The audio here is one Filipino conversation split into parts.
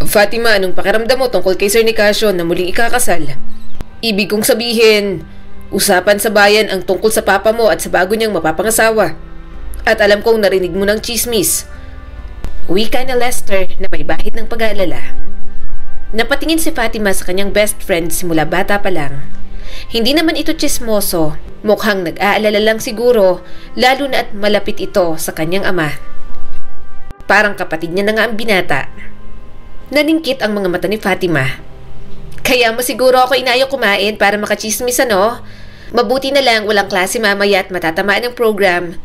Fatima, anong pakiramdam mo tungkol kay Sir Nicasio na muling ikakasal? Ibig kong sabihin, usapan sa bayan ang tungkol sa papa mo at sa bago niyang mapapangasawa. At alam kong narinig mo ng chismis. Wika na Lester na may bahid ng pag-aalala. Napatingin si Fatima sa kanyang best friend simula bata pa lang. Hindi naman ito chismoso, mukhang nag-aalala lang siguro, lalo na at malapit ito sa kanyang ama. Parang kapatid niya na nga ang binata. Naningkit ang mga mata ni Fatima. Kaya mo siguro ako inayok kumain para makachismis ano? Mabuti na lang walang klase mamaya at matatamaan ng program.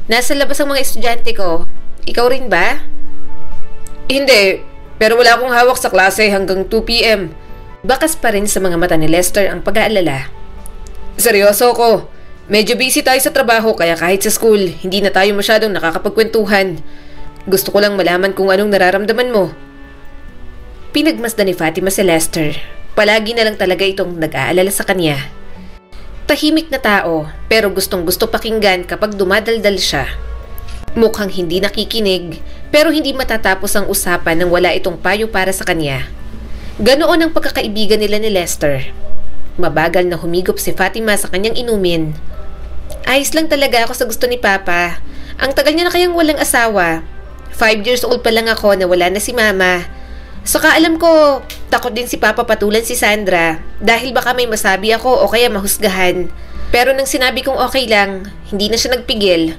Nasa labas ang mga estudyante ko. Ikaw rin ba? Hindi, pero wala akong hawak sa klase hanggang 2 p.m. Bakas pa rin sa mga mata ni Lester ang pag-aalala. Seryoso ko. Medyo busy tayo sa trabaho kaya kahit sa school, hindi na tayo masyadong nakakapagkwentuhan. Gusto ko lang malaman kung anong nararamdaman mo. Pinagmasdan ni Fatima si Lester. Palagi na lang talaga itong nag-aalala sa kanya. Tahimik na tao pero gustong-gusto pakinggan kapag dumadaldal siya. Mukhang hindi nakikinig pero hindi matatapos ang usapan nang wala itong payo para sa kanya. Ganoon ang pagkakaibigan nila ni Lester. Mabagal na humigop si Fatima sa kanyang inumin. Ayos lang talaga ako sa gusto ni Papa. Ang tagal niya na kayang walang asawa. 5 years old pa lang ako na wala na si Mama. Saka alam ko, takot din si Papa patulan si Sandra dahil baka may masabi ako o kaya mahusgahan. Pero nang sinabi kong okay lang, hindi na siya nagpigil.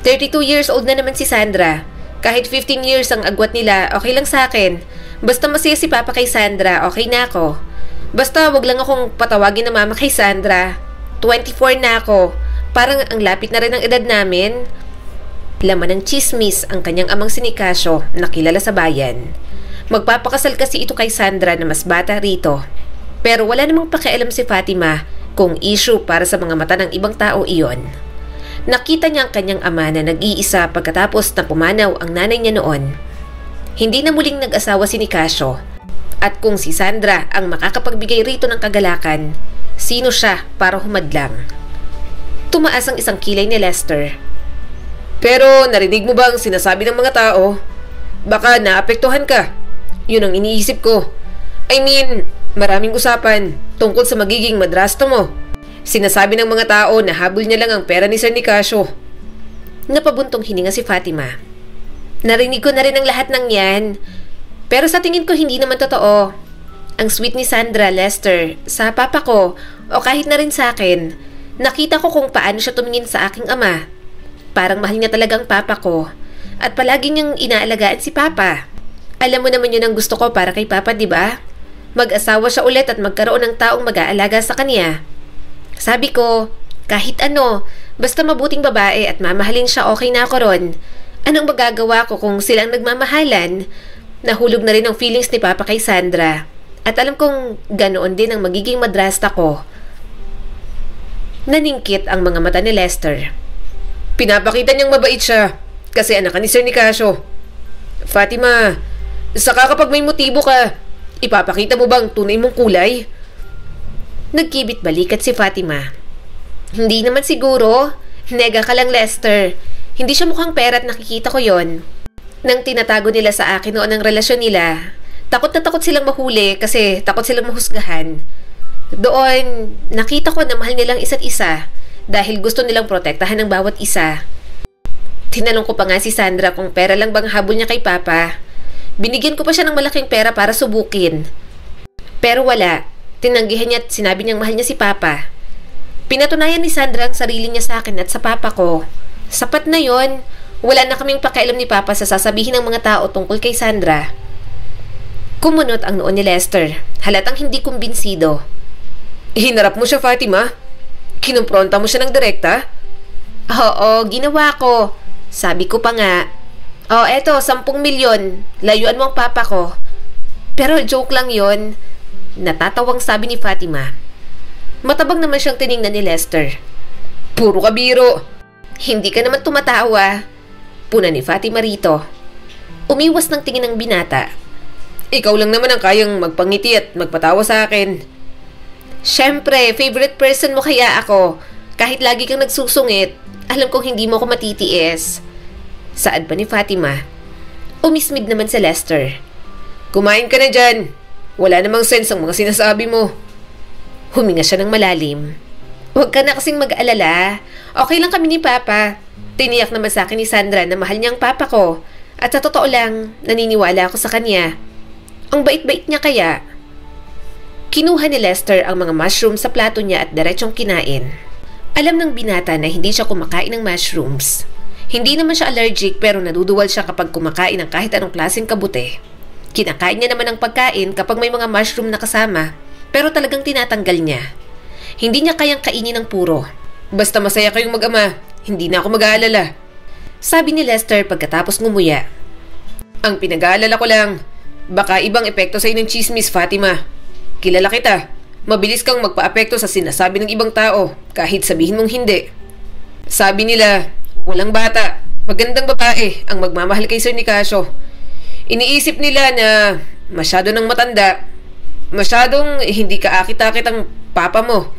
32 years old na naman si Sandra. Kahit 15 years ang agwat nila, okay lang sa akin. Basta masaya si Papa kay Sandra, okay na ako. Basta wag lang akong patawagin na Mama kay Sandra. 24 na ako. Parang ang lapit na rin ang edad namin. Laman ng chismis ang kanyang amang si Nicasio na kilala sa bayan. Magpapakasal kasi ito kay Sandra na mas bata rito. Pero wala namang pakialam si Fatima kung issue para sa mga mata ng ibang tao iyon. Nakita niya ang kanyang ama na nag-iisa pagkatapos na pumanaw ang nanay niya noon. Hindi na muling nag-asawa si Nicasio. At kung si Sandra ang makakapagbigay rito ng kagalakan, sino siya para humadlang? Tumaas ang isang kilay ni Lester. Pero narinig mo ba ang sinasabi ng mga tao? Baka naapektuhan ka. Yun ang iniisip ko. I mean, maraming usapan tungkol sa magiging madrasta mo. Sinasabi ng mga tao na habol niya lang ang pera ni Sir Nicasio. Napabuntong hininga si Fatima. Narinig ko na rin ang lahat ng yan. Pero sa tingin ko hindi naman totoo. Ang sweet ni Sandra, Lester, sa papa ko o kahit na rin sa akin, nakita ko kung paano siya tumingin sa aking ama. Parang mahal niya talagang papa ko. At palagi niyang inaalagaan si papa. Alam mo naman yun ang gusto ko para kay papa, di ba? Mag-asawa siya ulit at magkaroon ng taong mag-aalaga sa kanya. Sabi ko, kahit ano, basta mabuting babae at mamahalin siya, okay na ako ron. Anong magagawa ko kung silang nagmamahalan? Nahulog na rin ang feelings ni papa kay Sandra. At alam kong ganoon din ang magiging madrasta ko. Naningkit ang mga mata ni Lester. Pinapakita niyang mabait siya kasi anak ni Sir Nicasio. Fatima, saka kapag may motibo ka, ipapakita mo bang tunay mong kulay? Nagkibit balikat si Fatima. Hindi naman siguro. Nega ka lang, Lester. Hindi siya mukhang pera at nakikita ko yon. Nang tinatago nila sa akin noon ang relasyon nila, takot na takot silang mahuli kasi takot silang mahusgahan. Doon, nakita ko na mahal nilang isa't isa dahil gusto nilang protektahan ng bawat isa. Tinanong ko pa nga si Sandra kung pera lang bang habol niya kay Papa. Binigyan ko pa siya ng malaking pera para subukin. Pero wala. Tinanggihan niya at sinabi niyang mahal niya si Papa. Pinatunayan ni Sandra ang sarili niya sa akin at sa Papa ko. Sapat na yon. Wala na kaming pakialam ni Papa sa sasabihin ng mga tao tungkol kay Sandra. Kumunot ang noon ni Lester. Halatang hindi kumbinsido. Hinarap mo siya, Fatima? Kinumpronta mo siya ng direkta? Oo, ginawa ko. Sabi ko pa nga, eto, 10 milyon. Layuan mo ang papa ko. Pero joke lang yon. Natatawang sabi ni Fatima. Matabang naman siyang tiningnan ni Lester. Puro ka biro. Hindi ka naman tumatawa. Puna ni Fatima rito. Umiwas ng tingin ng binata. Ikaw lang naman ang kayang magpangiti at magpatawa sa akin. Siyempre, favorite person mo kaya ako. Kahit lagi kang nagsusungit, alam kong hindi mo ako matitiis. Saad pa ni Fatima. Umismid naman si Lester. Kumain ka na dyan. Wala namang sense ang mga sinasabi mo. Huminga siya ng malalim. Huwag ka na kasing mag-alala. Okay lang kami ni Papa. Tiniyak naman sa akin ni Sandra na mahal niya ang Papa ko. At sa totoo lang, naniniwala ako sa kanya. Ang bait-bait niya kaya. Kinuha ni Lester ang mga mushroom sa plato niya at diretsong kinain. Alam ng binata na hindi siya kumakain ng mushrooms. Hindi naman siya allergic pero naduduwal siya kapag kumakain ng kahit anong klaseng kabute. Kinakain niya naman ang pagkain kapag may mga mushroom na kasama pero talagang tinatanggal niya. Hindi niya kayang kainin ng puro. Basta masaya kayong mag-ama, hindi na ako mag-aalala. Sabi ni Lester pagkatapos ngumuya. Ang pinag-aalala ko lang, baka ibang epekto sa'yo ng chismis, Fatima. Kilala kita. Mabilis kang magpa-apekto sa sinasabi ng ibang tao kahit sabihin mong hindi. Sabi nila, walang bata, magandang babae ang magmamahal kay Sir Nicasio. Iniisip nila na masyado nang matanda, masyadong hindi kaakit-akit ang papa mo.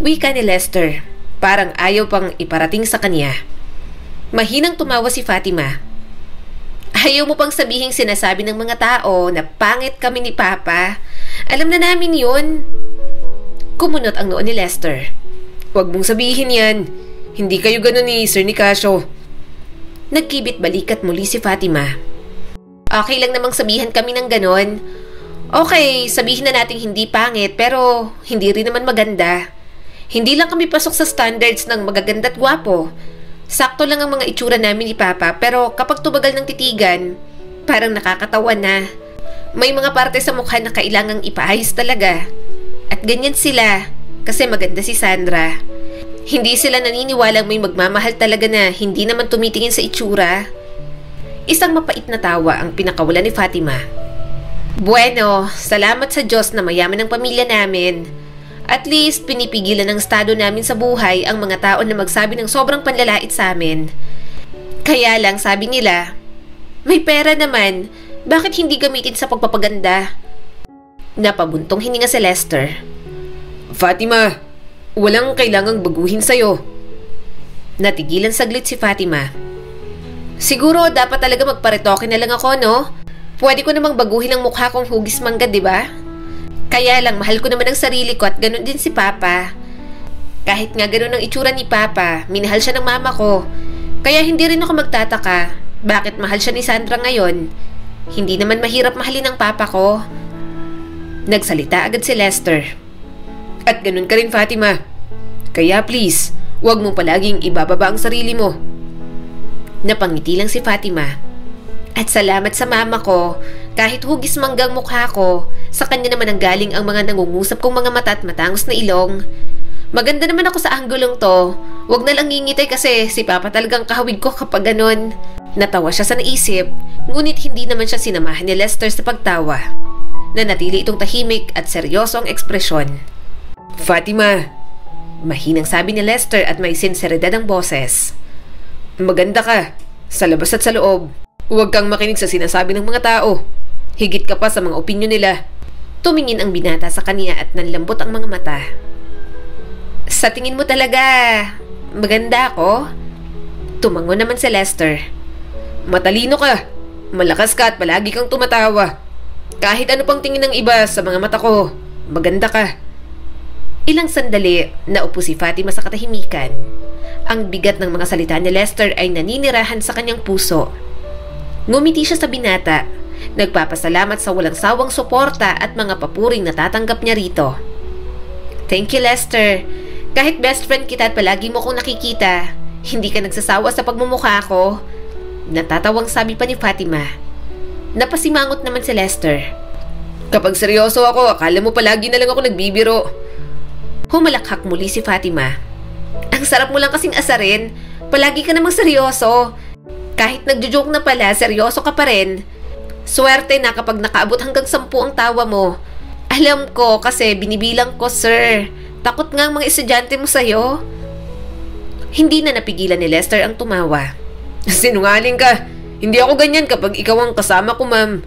Wika ni Lester, parang ayaw pang iparating sa kanya. Mahinang tumawa si Fatima. Ayaw mo pang sabihing sinasabi ng mga tao na pangit kami ni Papa. Alam na namin yun. Kumunot ang noo ni Lester. Huwag mong sabihin yan. Hindi kayo ganun ni Sir Nicasio. Nagkibit balikat muli si Fatima. Okay lang namang sabihan kami ng ganon. Okay, sabihin na nating hindi pangit pero hindi rin naman maganda. Hindi lang kami pasok sa standards ng magaganda at gwapo. Sakto lang ang mga itsura namin ni Papa pero kapag tumagal ng titigan, parang nakakatawa na. May mga parte sa mukha na kailangang ipaayos talaga. At ganyan sila kasi maganda si Sandra. Hindi sila naniniwalang may magmamahal talaga na hindi naman tumitingin sa itsura. Isang mapait na tawa ang pinakawala ni Fatima. Bueno, salamat sa Diyos na mayaman ang pamilya namin. At least pinipigilan ng estado namin sa buhay ang mga tao na magsabi ng sobrang panlalait sa amin. Kaya lang sabi nila, may pera naman, bakit hindi gamitin sa pagpapaganda? Napabuntong hininga si Lester. Fatima, walang kailangang baguhin sa'yo. Natigilan saglit si Fatima. Siguro dapat talaga magparetoke na lang ako, no? Pwede ko namang baguhin ang mukha kong hugis mangga, di ba? Kaya lang mahal ko naman ang sarili ko at ganun din si Papa. Kahit nga ganun ang itsura ni Papa, minahal siya ng mama ko. Kaya hindi rin ako magtataka bakit mahal siya ni Sandra ngayon. Hindi naman mahirap mahalin ang Papa ko. Nagsalita agad si Lester. At ganun ka rin, Fatima. Kaya please, huwag mo palaging ibababa ang sarili mo. Napangiti lang si Fatima. At salamat sa mama ko, kahit hugis manggang mukha ko, sa kanya naman ang galing ang mga nangungusap kong mga mata at matangos na ilong. Maganda naman ako sa anggulong to. Huwag na lang ngingitay kasi si Papa talagang kahawig ko kapag ganun. Natawa siya sa naisip, ngunit hindi naman siya sinamahan ni Lester sa pagtawa. Nanatili itong tahimik at seryoso ang ekspresyon. Fatima, mahinang sabi ni Lester at may sinseridad ang boses. Maganda ka, sa labas at sa loob. Huwag kang makinig sa sinasabi ng mga tao. Higit ka pa sa mga opinyon nila. Tumingin ang binata sa kanya at nanlambot ang mga mata. Sa tingin mo talaga, maganda ako? Tumango naman si Lester. Matalino ka, malakas ka at palagi kang tumatawa. Kahit ano pang tingin ng iba sa mga mata ko, maganda ka. Ilang sandali, naupo si Fatima sa katahimikan. Ang bigat ng mga salita ni Lester ay naninirahan sa kanyang puso. Ngumiti siya sa binata. Nagpapasalamat sa walang sawang suporta at mga papuring natatanggap niya rito. Thank you, Lester. Kahit best friend kita at palagi mo kong nakikita, hindi ka nagsasawa sa pagmumukha ko. Natatawang sabi pa ni Fatima. Napasimangot naman si Lester. Kapag seryoso ako, akala mo palagi na lang ako nagbibiro. Humalakhak muli si Fatima. Ang sarap mo lang kasing asarin. Palagi ka namang seryoso. Kahit nagjo-joke na pala, seryoso ka pa rin. Swerte na kapag nakaabot hanggang 10 ang tawa mo. Alam ko kasi binibilang ko, sir. Takot nga ang mga estudyante mo sa'yo. Hindi na napigilan ni Lester ang tumawa. Sinungaling ka. Hindi ako ganyan kapag ikaw ang kasama ko, ma'am.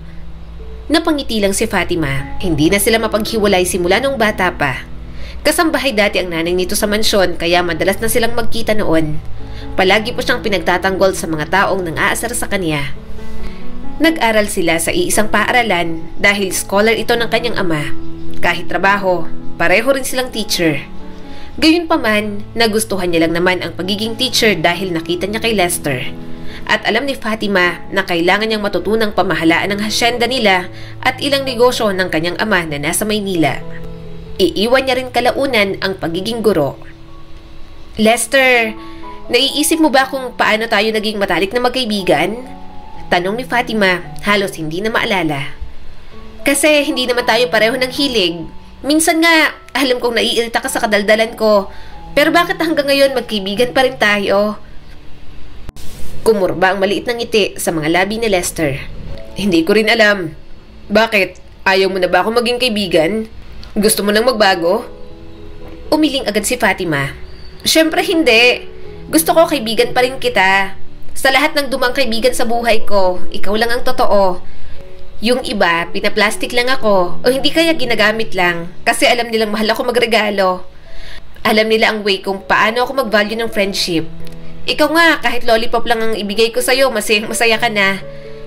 Napangiti lang si Fatima. Hindi na sila mapaghiwalay simula nung bata pa. Kasambahay dati ang nanay nito sa mansyon kaya madalas na silang magkita noon. Palagi po siyang pinagtatanggol sa mga taong nang-aasar sa kanya. Nag-aral sila sa iisang paaralan dahil scholar ito ng kanyang ama. Kahit trabaho, pareho rin silang teacher. Gayunpaman, nagustuhan niya lang naman ang pagiging teacher dahil nakita niya kay Lester. At alam ni Fatima na kailangan niyang matutunang pamahalaan ng hasyenda nila at ilang negosyo ng kanyang ama na nasa Maynila. Iiwan niya rin kalaunan ang pagiging guro. Lester, naiisip mo ba kung paano tayo naging matalik na magkaibigan? Tanong ni Fatima, halos hindi na maalala. Kasi hindi naman tayo pareho ng hilig. Minsan nga, alam kong naiirita ka sa kadaldalan ko. Pero bakit hanggang ngayon magkaibigan pa rin tayo? Kumurba ang maliit na ngiti sa mga labi ni Lester. Hindi ko rin alam. Bakit? Ayaw mo na ba ako maging kaibigan? Gusto mo nang magbago? Umiling agad si Fatima. Siyempre hindi. Gusto ko kaibigan pa rin kita. Sa lahat ng dumang kaibigan sa buhay ko, ikaw lang ang totoo. Yung iba, pinaplastic lang ako o hindi kaya ginagamit lang kasi alam nilang mahal ako magregalo. Alam nila ang way kung paano ako mag-value ng friendship. Ikaw nga, kahit lollipop lang ang ibigay ko sa'yo, masaya ka na.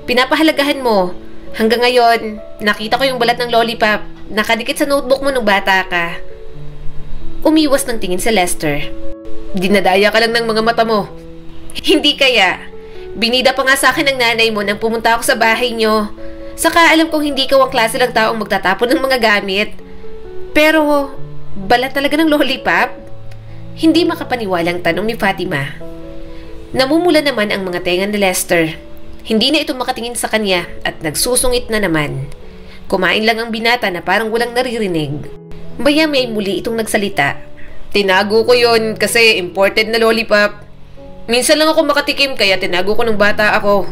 Pinapahalagahan mo. Hanggang ngayon, nakita ko yung balat ng lollipop, nakadikit sa notebook mo nung bata ka. Umiwas ng tingin si Lester. Dinadaya ka lang ng mga mata mo. Hindi kaya. Binida pa nga sa akin ng nanay mo nang pumunta ako sa bahay nyo. Saka alam kong hindi ikaw ang klase lang taong magtatapon ng mga gamit. Pero, balat talaga ng lollipop? Hindi makapaniwalang tanong ni Fatima. Namumula naman ang mga tenga ni Lester. Hindi na ito makatingin sa kanya at nagsusungit na naman. Kumain lang ang binata na parang walang naririnig. Maya-may muli itong nagsalita. Tinago ko yon kasi imported na lollipop. Minsan lang ako makatikim kaya tinago ko nung bata ako.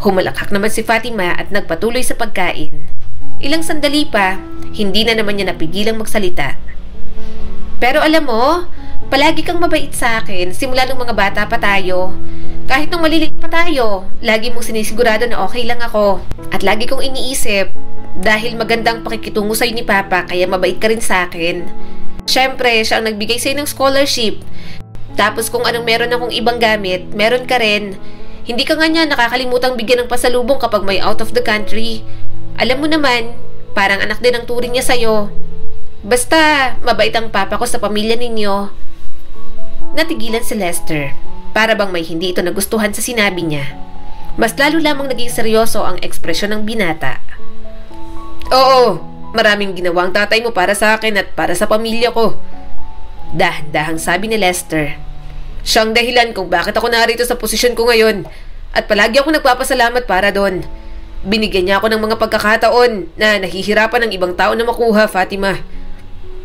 Humalakhak naman si Fatima at nagpatuloy sa pagkain. Ilang sandali pa, hindi na naman niya napigilang magsalita. Pero alam mo, palagi kang mabait sa akin simula nung mga bata pa tayo. Kahit nung maliliit pa tayo, lagi mong sinisigurado na okay lang ako. At lagi kong iniisip, dahil magandang pakikitungo sa'yo ni Papa kaya mabait ka rin sa akin. Siyempre, siya ang nagbigay sa'yo ng scholarship. Tapos kung anong meron akong ibang gamit, meron ka rin. Hindi ka nga niya nakakalimutang bigyan ng pasalubong kapag may out of the country. Alam mo naman, parang anak din ang turing niya sa'yo. Basta, mabait ang papa ko sa pamilya ninyo. Natigilan si Lester. Para bang may hindi ito nagustuhan sa sinabi niya. Mas lalo lamang naging seryoso ang ekspresyon ng binata. Oo, maraming ginawa ang tatay mo para sa akin at para sa pamilya ko. Dahan-dahang sabi ni Lester. Siyang dahilan kung bakit ako narito sa posisyon ko ngayon at palagi ako nagpapasalamat para doon. Binigyan niya ako ng mga pagkakataon na nahihirapan ng ibang tao na makuha, Fatima.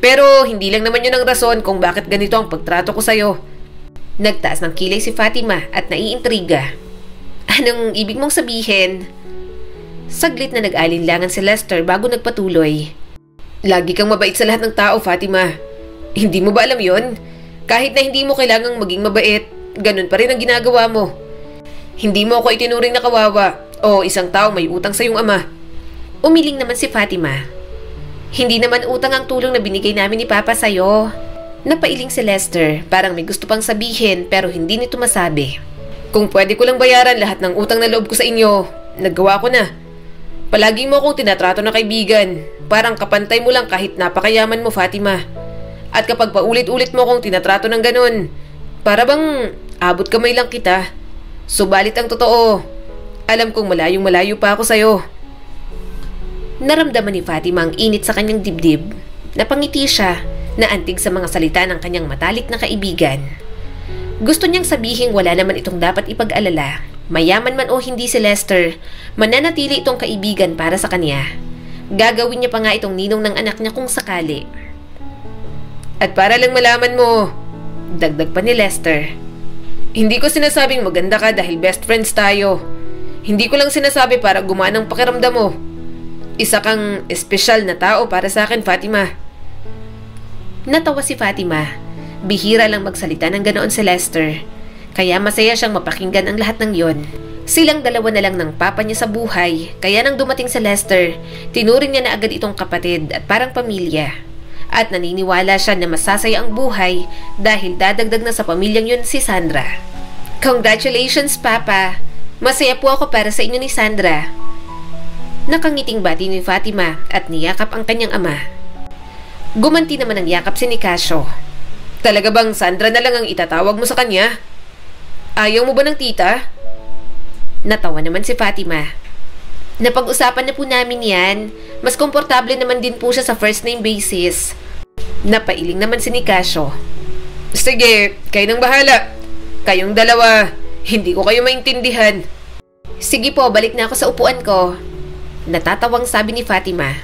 Pero hindi lang naman yun ang rason kung bakit ganito ang pagtrato ko sa'yo. Nagtaas ng kilay si Fatima at naiintriga. Anong ibig mong sabihin? Saglit na nag-alinlangan si Lester bago nagpatuloy. Lagi kang mabait sa lahat ng tao, Fatima. Hindi mo ba alam yon? Kahit na hindi mo kailangang maging mabait, ganun pa rin ang ginagawa mo. Hindi mo ako itinuring na kawawa o isang tao may utang sa iyong ama. Umiling naman si Fatima. Hindi naman utang ang tulong na binigay namin ni Papa sa'yo. Napailing si Lester, parang may gusto pang sabihin pero hindi nito masabi. Kung pwede ko lang bayaran lahat ng utang na loob ko sa inyo, naggawa ko na. Palagi mo akong tinatrato na kaibigan, parang kapantay mo lang kahit napakayaman mo, Fatima. At kapag paulit-ulit mo akong tinatrato ng ganun, para bang abot kamay lang kita. Subalit ang totoo, alam kong malayong-malayo pa ako sa'yo. Naramdaman ni Fatima ang init sa kanyang dibdib. Napangiti siya, naantig sa mga salita ng kanyang matalik na kaibigan. Gusto niyang sabihing wala naman itong dapat ipag-alala. Mayaman man o hindi si Lester, mananatili itong kaibigan para sa kanya. Gagawin niya pa nga itong ninong ng anak niya kung sakali. At para lang malaman mo, dagdag pa ni Lester, hindi ko sinasabing maganda ka dahil best friends tayo. Hindi ko lang sinasabi para gumaan ang pakiramdam mo. Isa kang espesyal na tao para sa akin, Fatima. Natawa si Fatima. Bihira lang magsalita ng ganoon si Lester. Kaya masaya siyang mapakinggan ang lahat ng yon. Silang dalawa na lang ng papa niya sa buhay, kaya nang dumating si Lester, tinuring niya na agad itong kapatid at parang pamilya. At naniniwala siya na masasaya ang buhay dahil dadagdag na sa pamilyang yun si Sandra. Congratulations, Papa! Masaya po ako para sa inyo ni Sandra. Nakangiting bati ni Fatima at niyakap ang kanyang ama. Gumanti naman ang yakap si Nicasio. Talaga bang Sandra na lang ang itatawag mo sa kanya? Ayaw mo ba ng tita? Natawa naman si Fatima. Napag-usapan na po namin yan. Mas komportable naman din po siya sa first name basis. Napailing naman si Nicasio. Sige, kayo nang bahala. Kayong dalawa, hindi ko kayo maintindihan. Sige po, balik na ako sa upuan ko. Natatawang sabi ni Fatima.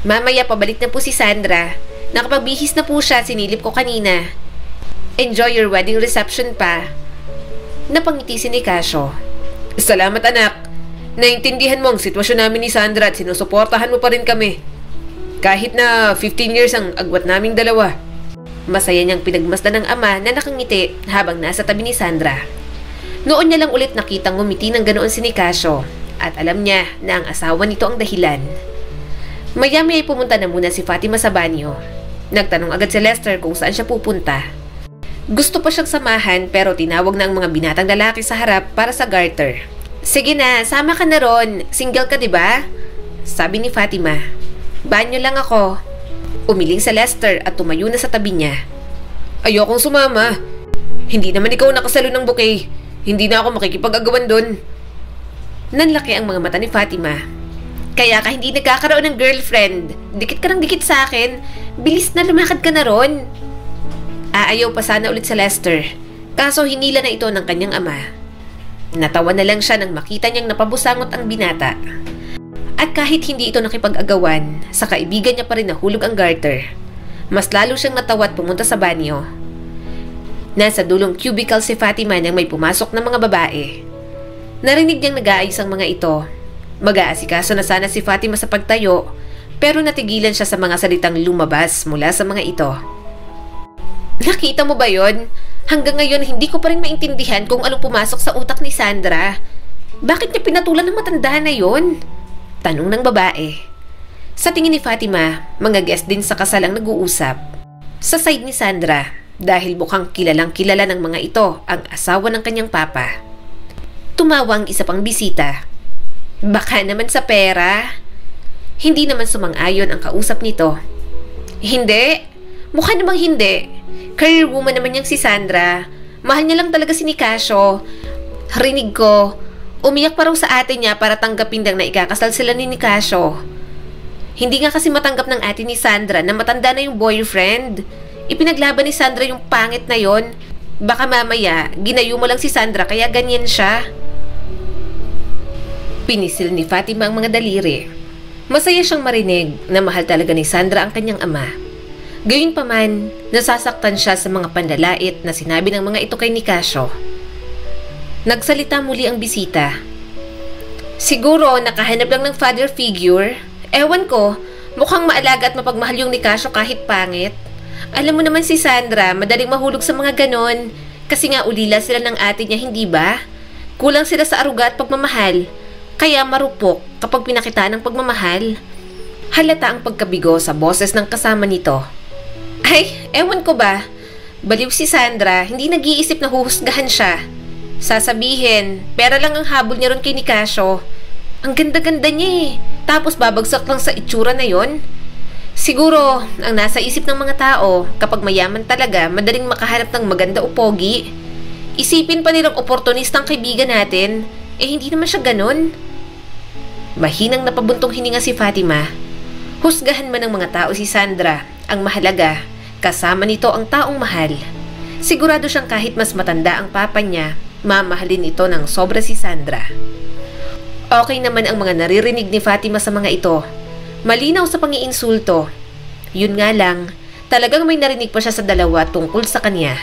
Mamaya pabalik na po si Sandra. Nakapagbihis na po siya, sinilip ko kanina. Enjoy your wedding reception pa. Napangiti si Nicasio. Salamat anak. Naintindihan mo ang sitwasyon namin ni Sandra at sinusuportahan mo pa rin kami. Kahit na 15 years ang agwat naming dalawa. Masaya niyang pinagmasdan ng ama na nakangiti habang nasa tabi ni Sandra. Noon niya lang ulit nakitang ngumiti ng ganoon si Nicasio at alam niya na ang asawa nito ang dahilan. Maya-maya ay pumunta na muna si Fatima sa banyo. Nagtanong agad si Lester kung saan siya pupunta. Gusto pa siyang samahan pero tinawag na ang mga binatang lalaki sa harap para sa garter. Sige na, sama ka na ron. Single ka, diba? Sabi ni Fatima. Banyo lang ako. Umiling si Lester at tumayo na sa tabi niya. Ayokong sumama. Hindi naman ikaw nakasalo ng bouquet. Hindi na ako makikipag-agawan doon. Nanlaki ang mga mata ni Fatima. Kaya ka hindi nagkakaroon ng girlfriend. Dikit ka ng dikit sa akin. Bilis na lumakad ka na ron. Aayaw pa sana ulit sa Lester. Kaso hinila na ito ng kanyang ama. Natawa na lang siya nang makita niyang napabusangot ang binata. At kahit hindi ito nakipag-agawan, sa kaibigan niya pa rin nahulog ang garter. Mas lalo siyang natawa at pumunta sa banyo. Nasa dulong cubicle si Fatima nang may pumasok na mga babae. Narinig niyang nag-aayos ang mga ito. Mag-aasikaso na sana si Fatima sa pagtayo, pero natigilan siya sa mga salitang lumabas mula sa mga ito. Nakita mo ba yon? Hanggang ngayon hindi ko pa rin maintindihan kung anong pumasok sa utak ni Sandra. Bakit niya pinatulan ng matanda na yon? Tanong ng babae. Sa tingin ni Fatima, mga guest din sa kasal ang nag-uusap. Sa side ni Sandra, dahil mukhang kilalang kilala ng mga ito ang asawa ng kanyang papa. Tumawa ang isa pang bisita. Baka naman sa pera. Hindi naman sumang-ayon ang kausap nito. Hindi. Mukha namang hindi. Career woman naman niyang si Sandra. Mahal niya lang talaga si Nicasio. Rinig ko, umiyak pa raw sa ate niya para tanggapin lang na ikakasal sila ni Nicasio. Hindi nga kasi matanggap ng ate ni Sandra na matanda na yung boyfriend. Ipinaglaban ni Sandra yung pangit na yon. Baka mamaya, ginayo mo lang si Sandra kaya ganyan siya. Pinisil ni Fatima ang mga daliri. Masaya siyang marinig na mahal talaga ni Sandra ang kanyang ama. Gayunpaman, nasasaktan siya sa mga pandalait na sinabi ng mga ito kay Nicasio. Nagsalita muli ang bisita. Siguro nakahanap lang ng father figure. Ewan ko, mukhang maalaga at mapagmahal yung Nicasio kahit pangit. Alam mo naman si Sandra, madaling mahulog sa mga ganon. Kasi nga ulila sila ng ate niya, hindi ba? Kulang sila sa aruga at pagmamahal. Kaya marupok kapag pinakita ng pagmamahal. Halata ang pagkabigo sa boses ng kasama nito. Ay, ewan ko ba? Baliw si Sandra, hindi nag-iisip na huhusgahan siya. Sasabihin, pera lang ang habol niya ron kay Nicasio. Ang ganda-ganda niya eh. Tapos babagsak lang sa itsura na yon. Siguro, ang nasa isip ng mga tao, kapag mayaman talaga, madaling makahanap ng maganda o pogi. Isipin pa nilang oportunistang kaibigan natin, eh hindi naman siya ganon. Mahinang napabuntong hininga si Fatima. Husgahan man ng mga tao si Sandra, ang mahalaga, kasama nito ang taong mahal. Sigurado siyang kahit mas matanda ang papa niya, mamahalin ito ng sobra si Sandra. Okay naman ang mga naririnig ni Fatima sa mga ito. Malinaw sa pangiinsulto. Yun nga lang, talagang may narinig pa siya sa dalawa tungkol sa kanya.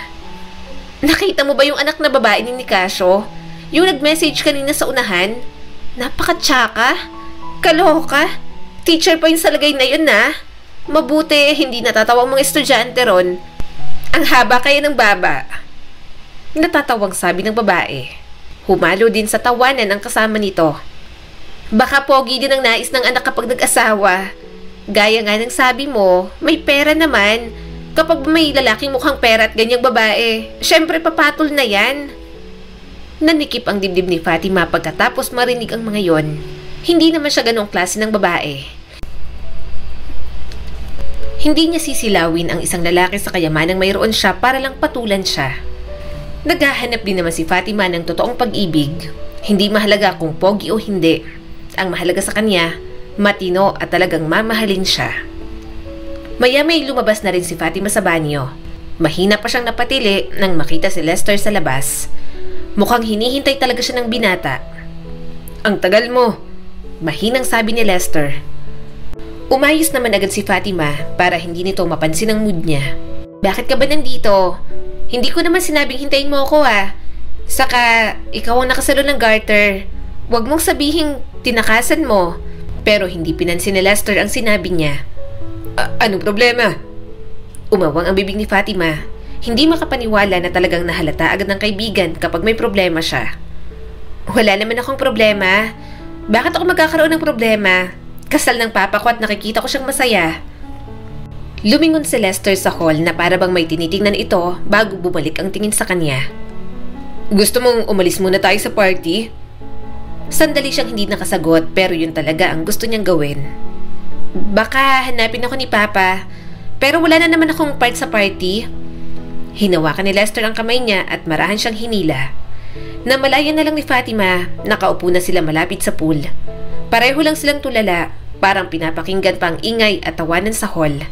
Nakita mo ba yung anak na babae ni Nicasio? Yung nag-message kanina sa unahan? Napaka-tsaka. Kaloka. Teacher pa yung salagay na yun na. Mabuti, hindi natatawa ang mga estudyante ron. Ang haba kaya ng baba. Natatawang sabi ng babae. Humalo din sa tawanan ang kasama nito. Baka pogi din ang nais ng anak kapag nag-asawa. Gaya nga ng sabi mo, may pera naman. Kapag may lalaking mukhang pera at ganyang babae, syempre papatol na yan. Nanikip ang dibdib ni Fatima pagkatapos marinig ang mga yon. Hindi naman siya ganong klase ng babae. Hindi niya sisilawin ang isang lalaki sa kayamanang mayroon siya para lang patulan siya. Naghahanap din naman si Fatima ng totoong pag-ibig. Hindi mahalaga kung pogi o hindi. Ang mahalaga sa kanya, matino at talagang mamahalin siya. Maya-may lumabas na rin si Fatima sa banyo. Mahina pa siyang napatili nang makita si Lester sa labas. Mukhang hinihintay talaga siya ng binata. "Ang tagal mo," mahinang sabi ni Lester. Umayos naman agad si Fatima para hindi nito mapansin ang mood niya. "Bakit ka ba nandito? Hindi ko naman sinabing hintayin mo ako ah. Saka, ikaw ang nakasalo ng garter. Huwag mong sabihing tinakasan mo." Pero hindi pinansin ni Lester ang sinabi niya. Anong problema?" Umawang ang bibig ni Fatima. Hindi makapaniwala na talagang nahalata agad ng kaibigan kapag may problema siya. "Wala naman akong problema. Bakit ako magkakaroon ng problema? Kasal ng papa ko at nakikita ko siyang masaya." Lumingon si Lester sa hall na para bang may tinitingnan ito bago bumalik ang tingin sa kanya. "Gusto mong umalis muna tayo sa party?" Sandali siyang hindi nakasagot pero yun talaga ang gusto niyang gawin. "Baka hanapin ako ni Papa, pero wala na naman akong part sa party." Hinawakan ni Lester ang kamay niya at marahan siyang hinila. Namalayan na lang ni Fatima, nakaupo na sila malapit sa pool. Pareho lang silang tulala, parang pinapakinggan pa ang ingay at tawanan sa hall.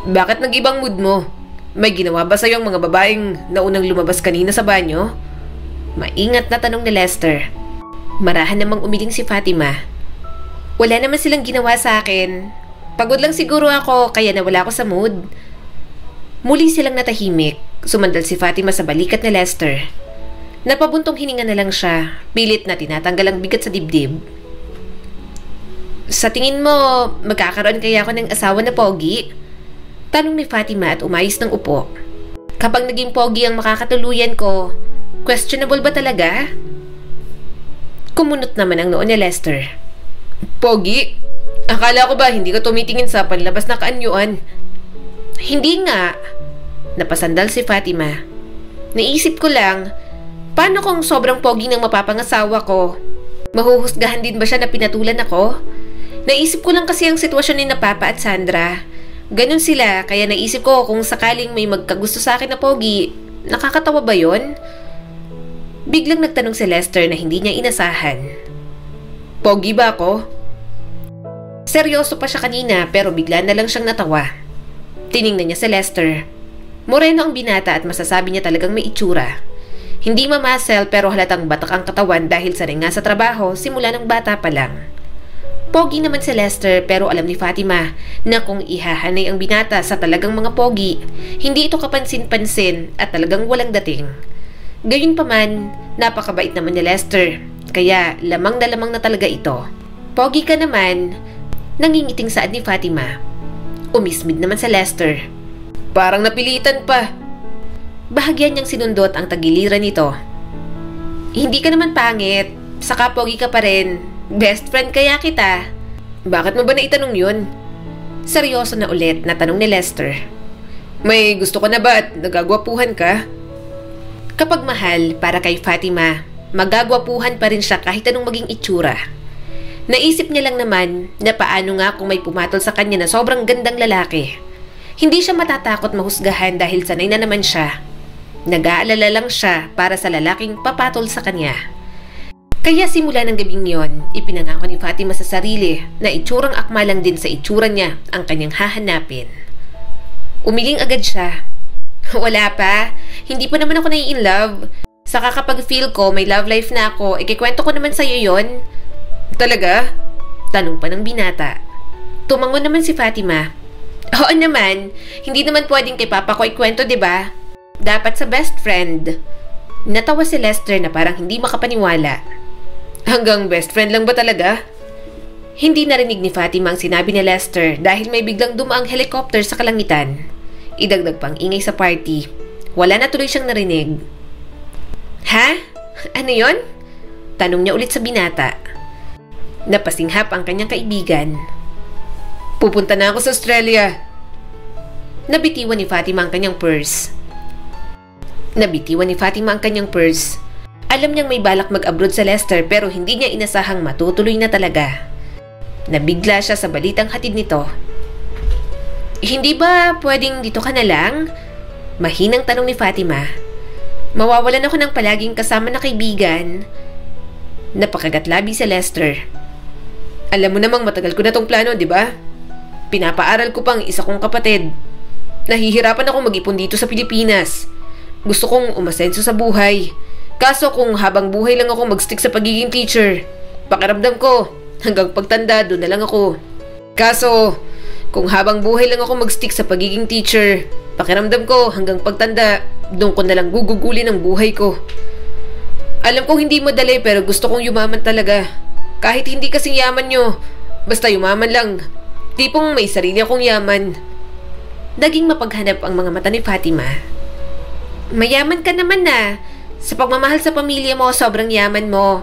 "Bakit nag-ibang mood mo? May ginawa ba sa'yo ang mga babaeng naunang lumabas kanina sa banyo?" Maingat na tanong ni Lester. Marahan namang umiling si Fatima. "Wala naman silang ginawa sa akin. Pagod lang siguro ako kaya nawala ako sa mood." Muli silang natahimik. Sumandal si Fatima sa balikat ni Lester. Napabuntong hininga na lang siya, pilit na tinatanggal ang bigat sa dibdib. "Sa tingin mo, magkakaroon kaya ako ng asawa na pogi?" Tanong ni Fatima at umayos ng upo. "Kapag naging pogi ang makakatuluyan ko, questionable ba talaga?" Kumunot naman ang noo ni Lester. "Pogi? Akala ko ba hindi ka tumitingin sa panlabas na kaanyuan?" "Hindi nga." Napasandal si Fatima. "Naisip ko lang, paano kung sobrang pogi ng mapapangasawa ko? Mahuhusgahan din ba siya na pinatulan ako? Naisip ko lang kasi ang sitwasyon ni na Papa at Sandra. Ganon sila, kaya naisip ko kung sakaling may magkagusto sa akin na pogi, nakakatawa ba yon?" Biglang nagtanong si Lester na hindi niya inasahan. "Pogi ba ako?" Seryoso pa siya kanina pero bigla na lang siyang natawa. Tiningnan niya si Lester. Moreno ang binata at masasabi niya talagang may itsura. Hindi mamasel pero halatang batak ang katawan dahil sanay nga sa trabaho simula ng bata pa lang. Pogi naman si Lester pero alam ni Fatima na kung ihahanay ang binata sa talagang mga pogi, hindi ito kapansin-pansin at talagang walang dating. Gayunpaman, napakabait naman ni Lester, kaya lamang na talaga ito. "Pogi ka naman," nangingiting saad ni Fatima. Umismid naman sa Lester. "Parang napilitan pa." Bahagyan niyang sinundot ang tagiliran nito. "Hindi ka naman pangit, saka pogi ka pa rin. Best friend kaya kita." "Bakit mo ba naitanong yun?" Seryoso na ulit na tanong ni Lester. "May gusto ka na ba at nagagwapuhan ka?" Kapag mahal para kay Fatima, magagwapuhan pa rin siya kahit anong maging itsura. Naisip niya lang naman na paano nga kung may pumatol sa kanya na sobrang gandang lalaki. Hindi siya matatakot mahusgahan dahil sanay na naman siya. Nag-aalala lang siya para sa lalaking papatol sa kanya. Kaya simula ng gabing yon, ipinangako ni Fatima sa sarili na itsurang akma lang din sa itsura niya ang kanyang hahanapin. Umiling agad siya. "Wala pa. Hindi pa naman ako nai-in love. Saka kapag feel ko may love life na ako, ikikwento ko naman sa'yo yon." "Talaga?" Tanong pa ng binata. Tumangon naman si Fatima. "Oo naman. Hindi naman pwedeng kay Papa ko ikwento, diba? Dapat sa best friend." Natawa si Lester na parang hindi makapaniwala. "Hanggang best friend lang ba talaga?" Hindi narinig ni Fatima ang sinabi ni Lester dahil may biglang dumaang helicopter sa kalangitan. Idagdag pang ingay sa party. Wala na tuloy siyang narinig. "Ha? Ano yon?" Tanong niya ulit sa binata. Napasinghap ang kanyang kaibigan. "Pupunta na ako sa Australia." Nabitiwan ni Fatima ang kanyang purse. Alam niyang may balak mag-abroad sa Lester pero hindi niya inasahang matutuloy na talaga. Nabigla siya sa balitang hatid nito. Hindi ba pwedeng dito ka na lang? Mahinang tanong ni Fatima. Mawawalan ako ng palaging kasama na kaibigan. Napakagatlabi si Lester. Alam mo namang matagal ko na tong plano, di ba? Pinapaaral ko pang isa kong kapatid. Nahihirapan ako mag-ipon dito sa Pilipinas. Gusto kong umasenso sa buhay. Kaso kung habang buhay lang ako mag-stick sa pagiging teacher, pakiramdam ko, hanggang pagtanda doon na lang ako. Kaso, kung habang buhay lang ako mag-stick sa pagiging teacher, pakiramdam ko hanggang pagtanda, doon ko na lang gugugulin ang buhay ko. Alam kong hindi madali pero gusto kong yumaman talaga. Kahit hindi kasing yaman nyo, basta yumaman lang. Tipong may sarili akong yaman. Naging mapaghanap ang mga mata ni Fatima. Mayaman ka naman na. Sa pagmamahal sa pamilya mo, sobrang yaman mo.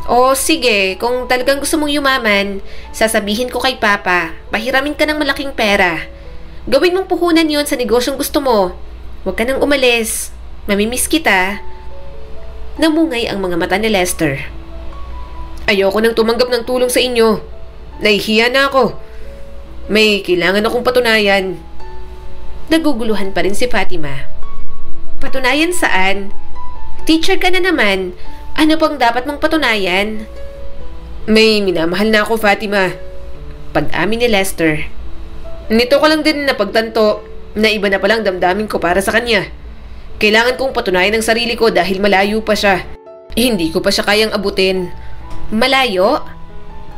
O sige, kung talagang gusto mong yumaman, sasabihin ko kay Papa, pahiramin ka ng malaking pera. Gawin mong puhunan yon sa negosyong gusto mo. Huwag ka nang umalis. Mamimiss kita. Namungay ang mga mata ni Lester. Ayoko nang tumanggap ng tulong sa inyo. Nahihiya na ako. May kailangan akong patunayan. Naguguluhan pa rin si Fatima. Patunayan saan? Teacher ka na naman. Ano pang dapat mong patunayan? May minamahal na ako, Fatima. Pag-amin ni Lester. Nito ko lang din napagtanto na iba na palang damdamin ko para sa kanya. Kailangan kong patunayan ang sarili ko dahil malayo pa siya. Hindi ko pa siya kayang abutin. Malayo?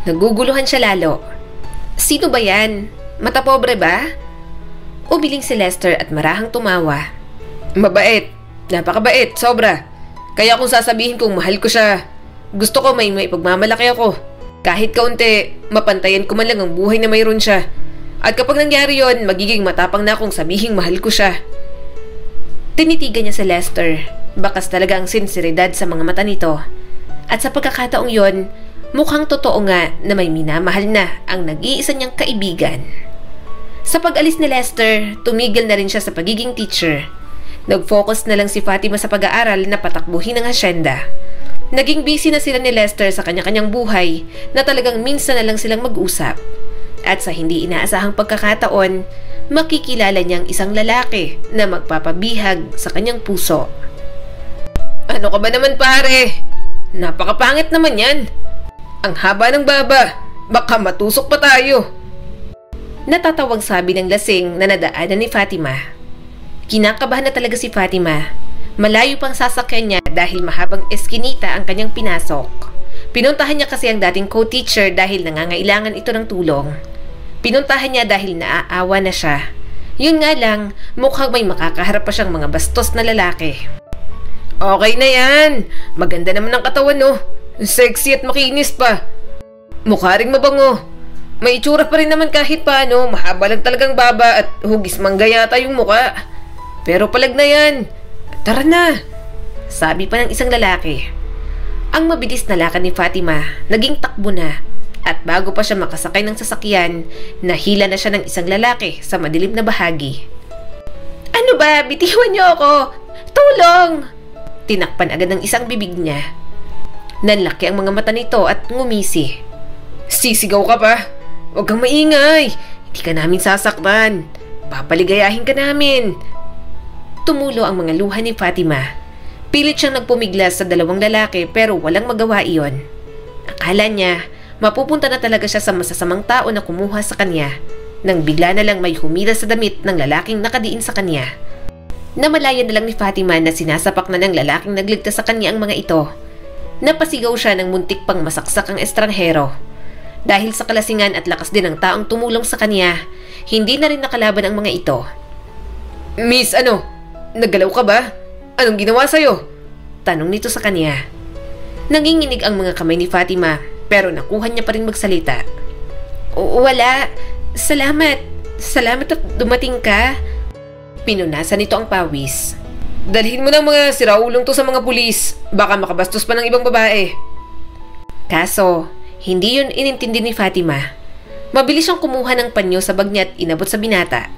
Naguguluhan siya lalo. Sino ba yan? Mata pobre ba? Umiling si Lester at marahang tumawa. Mabait. Napakabait. Sobra. Kaya kung sasabihin kong mahal ko siya, gusto ko may pagmamalaki ako. Kahit kaunti, mapantayan ko man lang ang buhay na mayroon siya. At kapag nangyari yon, magiging matapang na akong sabihing mahal ko siya. Tinitigan niya si Lester. Bakas talaga ang sinseridad sa mga mata nito. At sa pagkakataong yon, mukhang totoo nga na may minamahal na ang nag-iisa niyang kaibigan. Sa pag-alis ni Lester, tumigil na rin siya sa pagiging teacher. Nag-focus na lang si Fatima sa pag-aaral na patakbuhin ang asyenda. Naging busy na sila ni Lester sa kanya-kanyang buhay na talagang minsan na lang silang mag-usap. At sa hindi inaasahang pagkakataon, makikilala niyang isang lalaki na magpapabihag sa kanyang puso. Ano ka ba naman pare? Napakapangit naman yan. Ang haba ng baba. Baka matusok pa tayo. Natatawang sabi ng lasing na nadaanan ni Fatima. Kinakabahan na talaga si Fatima. Malayo pang sasakyan niya dahil mahabang eskinita ang kanyang pinasok. Pinuntahan niya kasi ang dating co-teacher dahil nangangailangan ito ng tulong. Pinuntahan niya dahil naaawa na siya. Yun nga lang, mukhang may makakaharap pa siyang mga bastos na lalaki. Okay na yan. Maganda naman ang katawan, no? Sexy at makinis pa. Mukha ring mabango. May itsura pa rin naman kahit paano. Mahaba lang talagang baba at hugis mangga yata yung mukha. Pero palag na yan. Tara na. Sabi pa ng isang lalaki. Ang mabilis na lakad ni Fatima naging takbo na. At bago pa siya makasakay ng sasakyan, nahila na siya ng isang lalaki sa madilim na bahagi. Ano ba? Bitiwan niyo ako. Tulong! Tinakpan agad ng isang bibig niya. Nanlaki ang mga mata nito at ngumisi. Sisigaw ka pa? Huwag kang maingay. Hindi ka namin sasaktan. Papaligayahin ka namin. Tumulo ang mga luha ni Fatima. Pilit siyang nagpumiglas sa dalawang lalaki pero walang magawa iyon. Akala niya, mapupunta na talaga siya sa masasamang tao na kumuha sa kanya. Nang bigla na lang may humila sa damit ng lalaking nakadiin sa kanya. Namalayan na lang ni Fatima na sinasapak na ng lalaking nagligtas sa kanya ang mga ito. Napasigaw siya ng muntik pang masaksak ang estranghero. Dahil sa kalasingan at lakas din ng taong tumulong sa kanya, hindi na rin nakalaban ang mga ito. Miss, naggalaw ka ba? Anong ginawa sa'yo? Tanong nito sa kanya. Nanginginig ang mga kamay ni Fatima pero nakuha niya pa rin magsalita. Wala. Salamat. Salamat at dumating ka. Pinunasan nito ang pawis. Dalhin mo ng mga siraulong to sa mga pulis. Baka makabastos pa ng ibang babae. Kaso, hindi yun inintindi ni Fatima. Mabilis siyang kumuha ng panyo sa bag niya at inabot sa binata.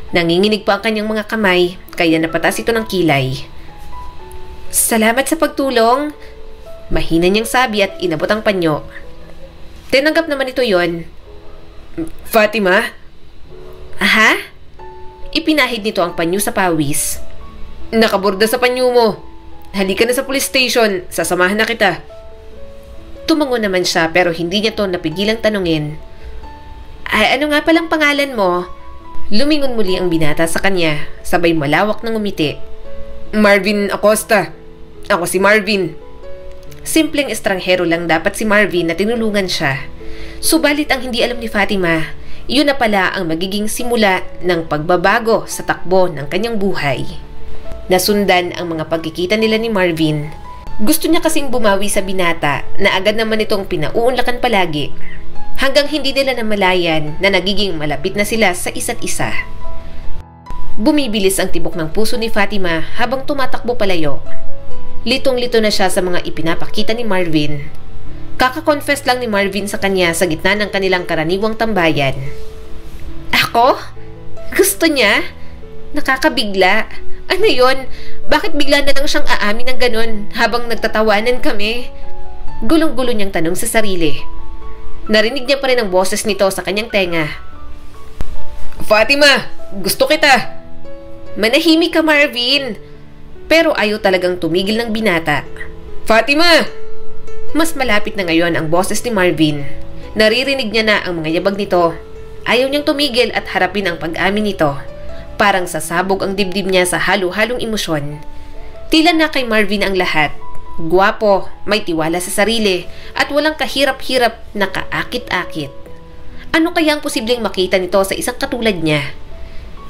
Nanginginig pa ang kanyang mga kamay, kaya napatas ito ng kilay. Salamat sa pagtulong. Mahina niyang sabi at inabot ang panyo. Tinanggap naman ito yon. Fatima? Aha? Ipinahid nito ang panyo sa pawis. Nakaborda sa panyo mo. Halika na sa police station. Sasamahan na kita. Tumango naman siya pero hindi niya to napigilang tanungin. Ay, ano nga palang pangalan mo? Lumingon muli ang binata sa kanya, sabay malawak ng ngumiti. Marvin Acosta. Ako si Marvin. Simpleng estranghero lang dapat si Marvin na tinulungan siya. Subalit ang hindi alam ni Fatima, iyon na pala ang magiging simula ng pagbabago sa takbo ng kanyang buhay. Nasundan ang mga pagkikita nila ni Marvin. Gusto niya kasing bumawi sa binata na agad naman itong pinauunlakan palagi. Hanggang hindi nila namalayan na nagiging malapit na sila sa isa't isa. Bumibilis ang tibok ng puso ni Fatima habang tumatakbo palayo. Litong-lito na siya sa mga ipinapakita ni Marvin. Kaka-confess lang ni Marvin sa kanya sa gitna ng kanilang karaniwang tambayan. Ako? Gusto niya? Nakakabigla. Ano yon? Bakit bigla na lang siyang aamin ng ganon habang nagtatawanan kami? Gulong-gulo niyang tanong sa sarili. Narinig niya pa rin ang boses nito sa kanyang tenga. Fatima! Gusto kita! Manahimik ka, Marvin! Pero ayaw talagang tumigil ng binata. Fatima! Mas malapit na ngayon ang boses ni Marvin. Naririnig niya na ang mga yabag nito. Ayaw niyang tumigil at harapin ang pag-amin nito. Parang sasabog ang dibdib niya sa halo-halong emosyon. Tila na kay Marvin ang lahat. Gwapo, may tiwala sa sarili, at walang kahirap-hirap na kaakit-akit. Ano kaya ang posibleng makita nito sa isang katulad niya?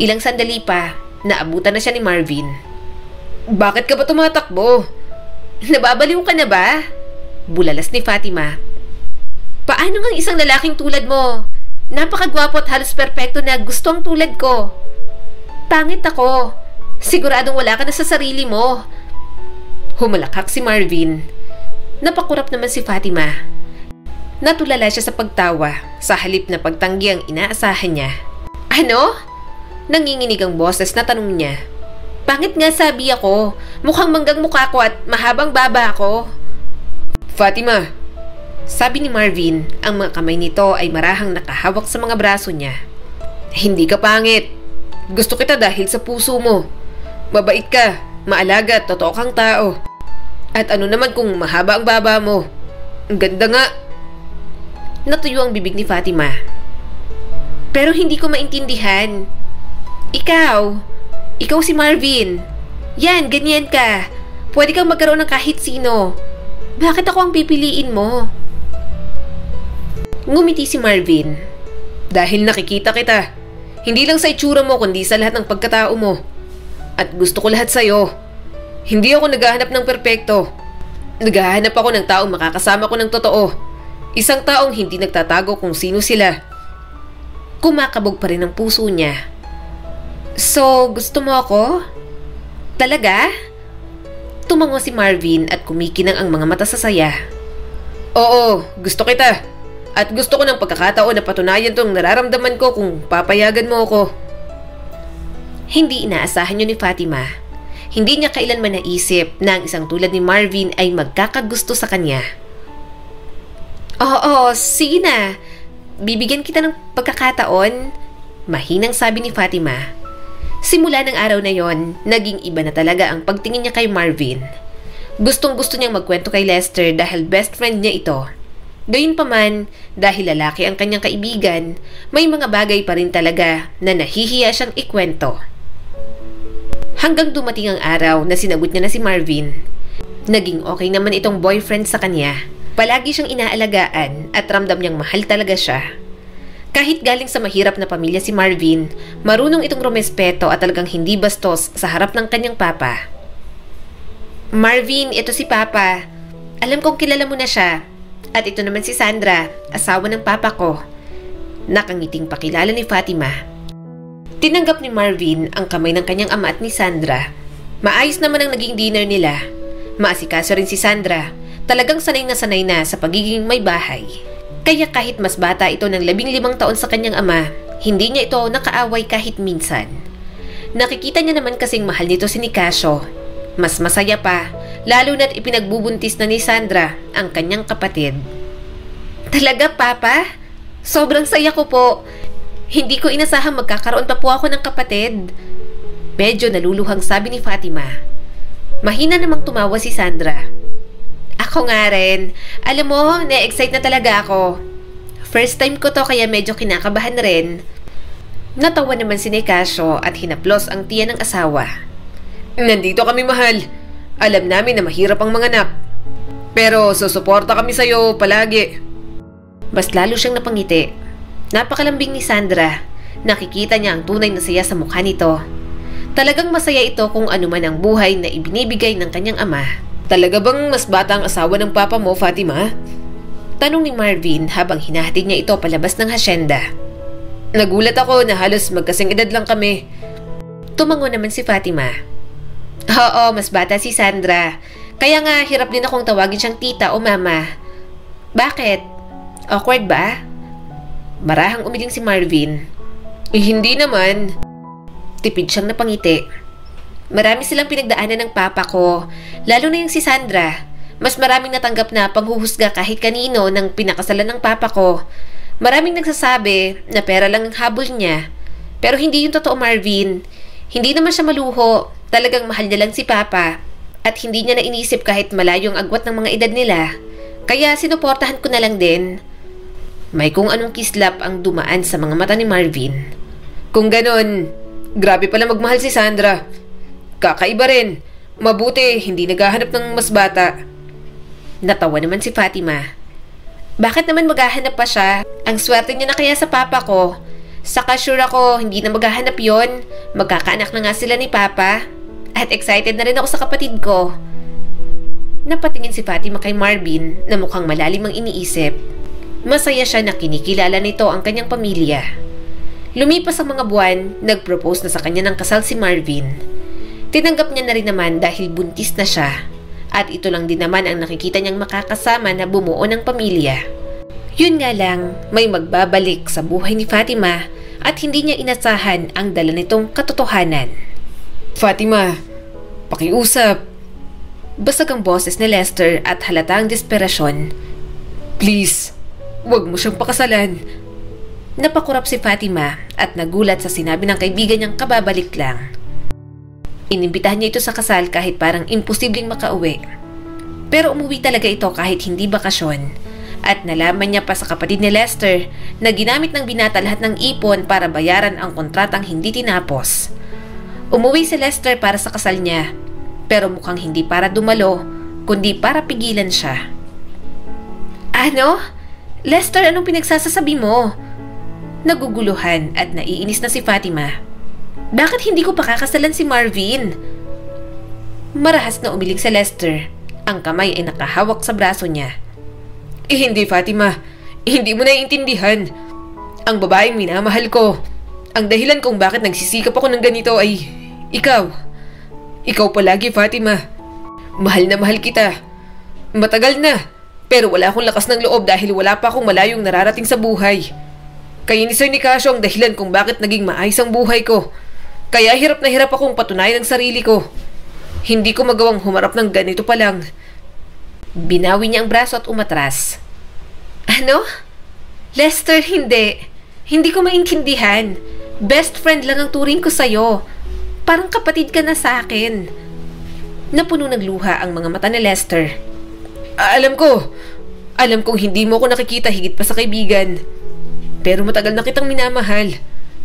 Ilang sandali pa, naabutan na siya ni Marvin. Bakit ka ba tumatakbo? Nababaliw ka na ba? Bulalas ni Fatima. Paano ngang isang lalaking tulad mo? Napakagwapo at halos perpekto na gusto ang tulad ko. Pangit ako. Siguradong wala ka na sa sarili mo. Humalakhak si Marvin. Napakurap naman si Fatima. Natulala siya sa pagtawa sa halip na pagtanggi ang inaasahan niya. Ano? Nanginginig ang boses na tanong niya. Pangit nga sabi ako. Mukhang manggang mukha ko at mahabang baba ako. Fatima, sabi ni Marvin, ang mga kamay nito ay marahang nakahawak sa mga braso niya. Hindi ka pangit. Gusto kita dahil sa puso mo. Mabait ka, maalaga at totoo kang tao. At ano naman kung mahaba ang baba mo? Ang ganda nga. Natuyo ang bibig ni Fatima. Pero hindi ko maintindihan. Ikaw si Marvin. Yan, ganyan ka. Pwede kang magkaroon ng kahit sino. Bakit ako ang pipiliin mo? Ngumiti si Marvin. Dahil nakikita kita. Hindi lang sa itsura mo kundi sa lahat ng pagkatao mo. At gusto ko lahat sa'yo. Hindi ako naghahanap ng perpekto. Naghahanap ako ng taong makakasama ko ng totoo. Isang taong hindi nagtatago kung sino sila. Kumakabog pa rin ang puso niya. So, gusto mo ako? Talaga? Tumango si Marvin at kumikinang ang mga mata sa saya. Oo, gusto kita. At gusto ko ng pagkakataon na patunayan tong nararamdaman ko kung papayagan mo ako. Hindi inaasahan yun ni Fatima. Hindi niya kailanman naisip na ang isang tulad ni Marvin ay magkakagusto sa kanya. Oo, sige na. Bibigyan kita ng pagkakataon. Mahinang sabi ni Fatima. Simula ng araw na yon, naging iba na talaga ang pagtingin niya kay Marvin. Gustong-gusto niyang magkwento kay Lester dahil best friend niya ito. Gayunpaman, dahil lalaki ang kanyang kaibigan, may mga bagay pa rin talaga na nahihiya siyang ikwento. Hanggang dumating ang araw na sinagot niya na si Marvin. Naging okay naman itong boyfriend sa kanya. Palagi siyang inaalagaan at ramdam niyang mahal talaga siya. Kahit galing sa mahirap na pamilya si Marvin, marunong itong rumespeto at talagang hindi bastos sa harap ng kanyang papa. Marvin, ito si Papa. Alam kong kilala mo na siya. At ito naman si Sandra, asawa ng papa ko. Nakangiting pakilala ni Fatima. Tinanggap ni Marvin ang kamay ng kanyang ama at ni Sandra. Maayos naman ang naging dinner nila. Maasikaso rin si Sandra. Talagang sanay na sa pagiging may bahay. Kaya kahit mas bata ito ng 15 taon sa kanyang ama, hindi niya ito nakaaway kahit minsan. Nakikita niya naman kasing mahal nito si Nicasio. Mas masaya pa lalo na't ipinagbubuntis na ni Sandra ang kanyang kapatid. Talaga, Papa? Sobrang saya ko po. Hindi ko inasahang magkakaroon pa po ako ng kapatid. Medyo naluluhang sabi ni Fatima. Mahina namang tumawa si Sandra. Ako nga rin. Alam mo, na-excite na talaga ako. First time ko to kaya medyo kinakabahan rin. Natawa naman si Nicasio at hinaplos ang tiyan ng asawa. Nandito kami, mahal. Alam namin na mahirap ang mga anak. Pero susuporta kami sa'yo palagi. Mas lalo siyang napangiti. Napakalambing ni Sandra. Nakikita niya ang tunay na saya sa mukha nito. Talagang masaya ito kung ano man ang buhay na ibinibigay ng kanyang ama. Talaga bang mas bata ang asawa ng papa mo, Fatima? Tanong ni Marvin habang hinahatid niya ito palabas ng hasyenda. Nagulat ako na halos magkasing edad lang kami. Tumango naman si Fatima. Oo, mas bata si Sandra. Kaya nga hirap din akong tawagin siyang tita o mama. Bakit? Awkward ba? Marahang umiling si Marvin. Hindi naman. Tipid siyang napangiti. Marami silang pinagdaanan ng papa ko, lalo na yung si Sandra. Mas maraming natanggap na panghuhusga kahit kanino ng pinakasalan ng papa ko. Maraming nagsasabi na pera lang ang habol niya. Pero hindi yung totoo, Marvin. Hindi naman siya maluho. Talagang mahal niya lang si papa. At hindi niya na inisip kahit malayo ang agwat ng mga edad nila. Kaya sinuportahan ko na lang din. May kung anong kislap ang dumaan sa mga mata ni Marvin. Kung ganon, grabe pala magmahal si Sandra. Kakaiba rin. Mabuti, hindi naghahanap ng mas bata. Natawa naman si Fatima. Bakit naman maghahanap pa siya? Ang swerte niya na kaya sa papa ko. Saka sure ako, hindi na maghahanap yon. Magkakaanak na nga sila ni papa. At excited na rin ako sa kapatid ko. Napatingin si Fatima kay Marvin na mukhang malalim ang iniisip. Masaya siya na kinikilala nito ang kanyang pamilya. Lumipas ang mga buwan, nag-propose na sa kanya ng kasal si Marvin. Tinanggap niya na rin naman dahil buntis na siya. At ito lang din naman ang nakikita niyang makakasama na bumuo ng pamilya. Yun nga lang, may magbabalik sa buhay ni Fatima at hindi niya inasahan ang dala nitong katotohanan. Fatima, pakiusap. Basag ang boses ni Lester at halata ang desperasyon. Please, huwag mo siyang pakasalan. Napakurap si Fatima at nagulat sa sinabi ng kaibigan niyang kababalik lang. Inimbitahan niya ito sa kasal kahit parang imposibleng makauwi. Pero umuwi talaga ito kahit hindi bakasyon. At nalaman niya pa sa kapatid ni Lester na ginamit ng binata lahat ng ipon para bayaran ang kontratang hindi tinapos. Umuwi si Lester para sa kasal niya, pero mukhang hindi para dumalo, kundi para pigilan siya. Ano? Lester, anong pinagsasasabi mo? Naguguluhan at naiinis na si Fatima. Bakit hindi ko pakakasalan si Marvin? Marahas na umiling si Lester. Ang kamay ay nakahawak sa braso niya. Hindi, Fatima. Hindi mo naiintindihan. Ang babaeng minamahal ko. Ang dahilan kung bakit nagsisikap ako ng ganito ay ikaw. Ikaw palagi, Fatima. Mahal na mahal kita. Matagal na. Pero wala akong lakas ng loob dahil wala pa akong malayong nararating sa buhay. Kaya ni Sir Nicasio ang dahilan kung bakit naging maayos ang buhay ko. Kaya hirap na hirap akong patunayan ang sarili ko. Hindi ko magawang humarap ng ganito pa lang. Binawi niya ang braso at umatras. Ano? Lester, hindi. Hindi ko maintindihan. Best friend lang ang turing ko sa'yo. Parang kapatid ka na sa akin. Napuno ng luha ang mga mata ni Lester. Alam kong hindi mo ako nakikita higit pa sa kaibigan. Pero matagal na kitang minamahal.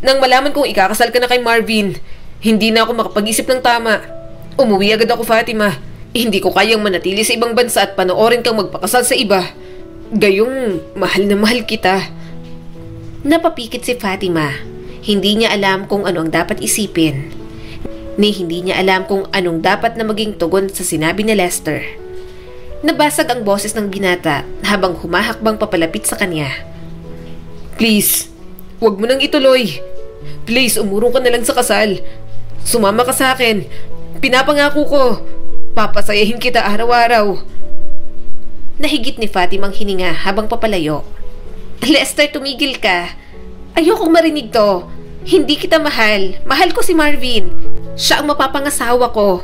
Nang malaman kong ikakasal ka na kay Marvin, hindi na ako makapag-isip ng tama. Umuwi agad ako, Fatima. Hindi ko kayang manatili sa ibang bansa at panoorin kang magpakasal sa iba. Gayong mahal na mahal kita. Napapikit si Fatima. Hindi niya alam kung ano ang dapat isipin. Hindi niya alam kung anong dapat na maging tugon sa sinabi ni Lester. Nabasag ang boses ng binata habang humahakbang papalapit sa kanya. Please, huwag mo nang ituloy. Please, umurong ka na lang sa kasal. Sumama ka sa akin. Pinapangako ko. Papasayahin kita araw-araw. Nahigit ni Fatima ang hininga habang papalayo. Lester, tumigil ka. Ayokong marinig to. Hindi kita mahal. Mahal ko si Marvin. Siya ang mapapangasawa ko.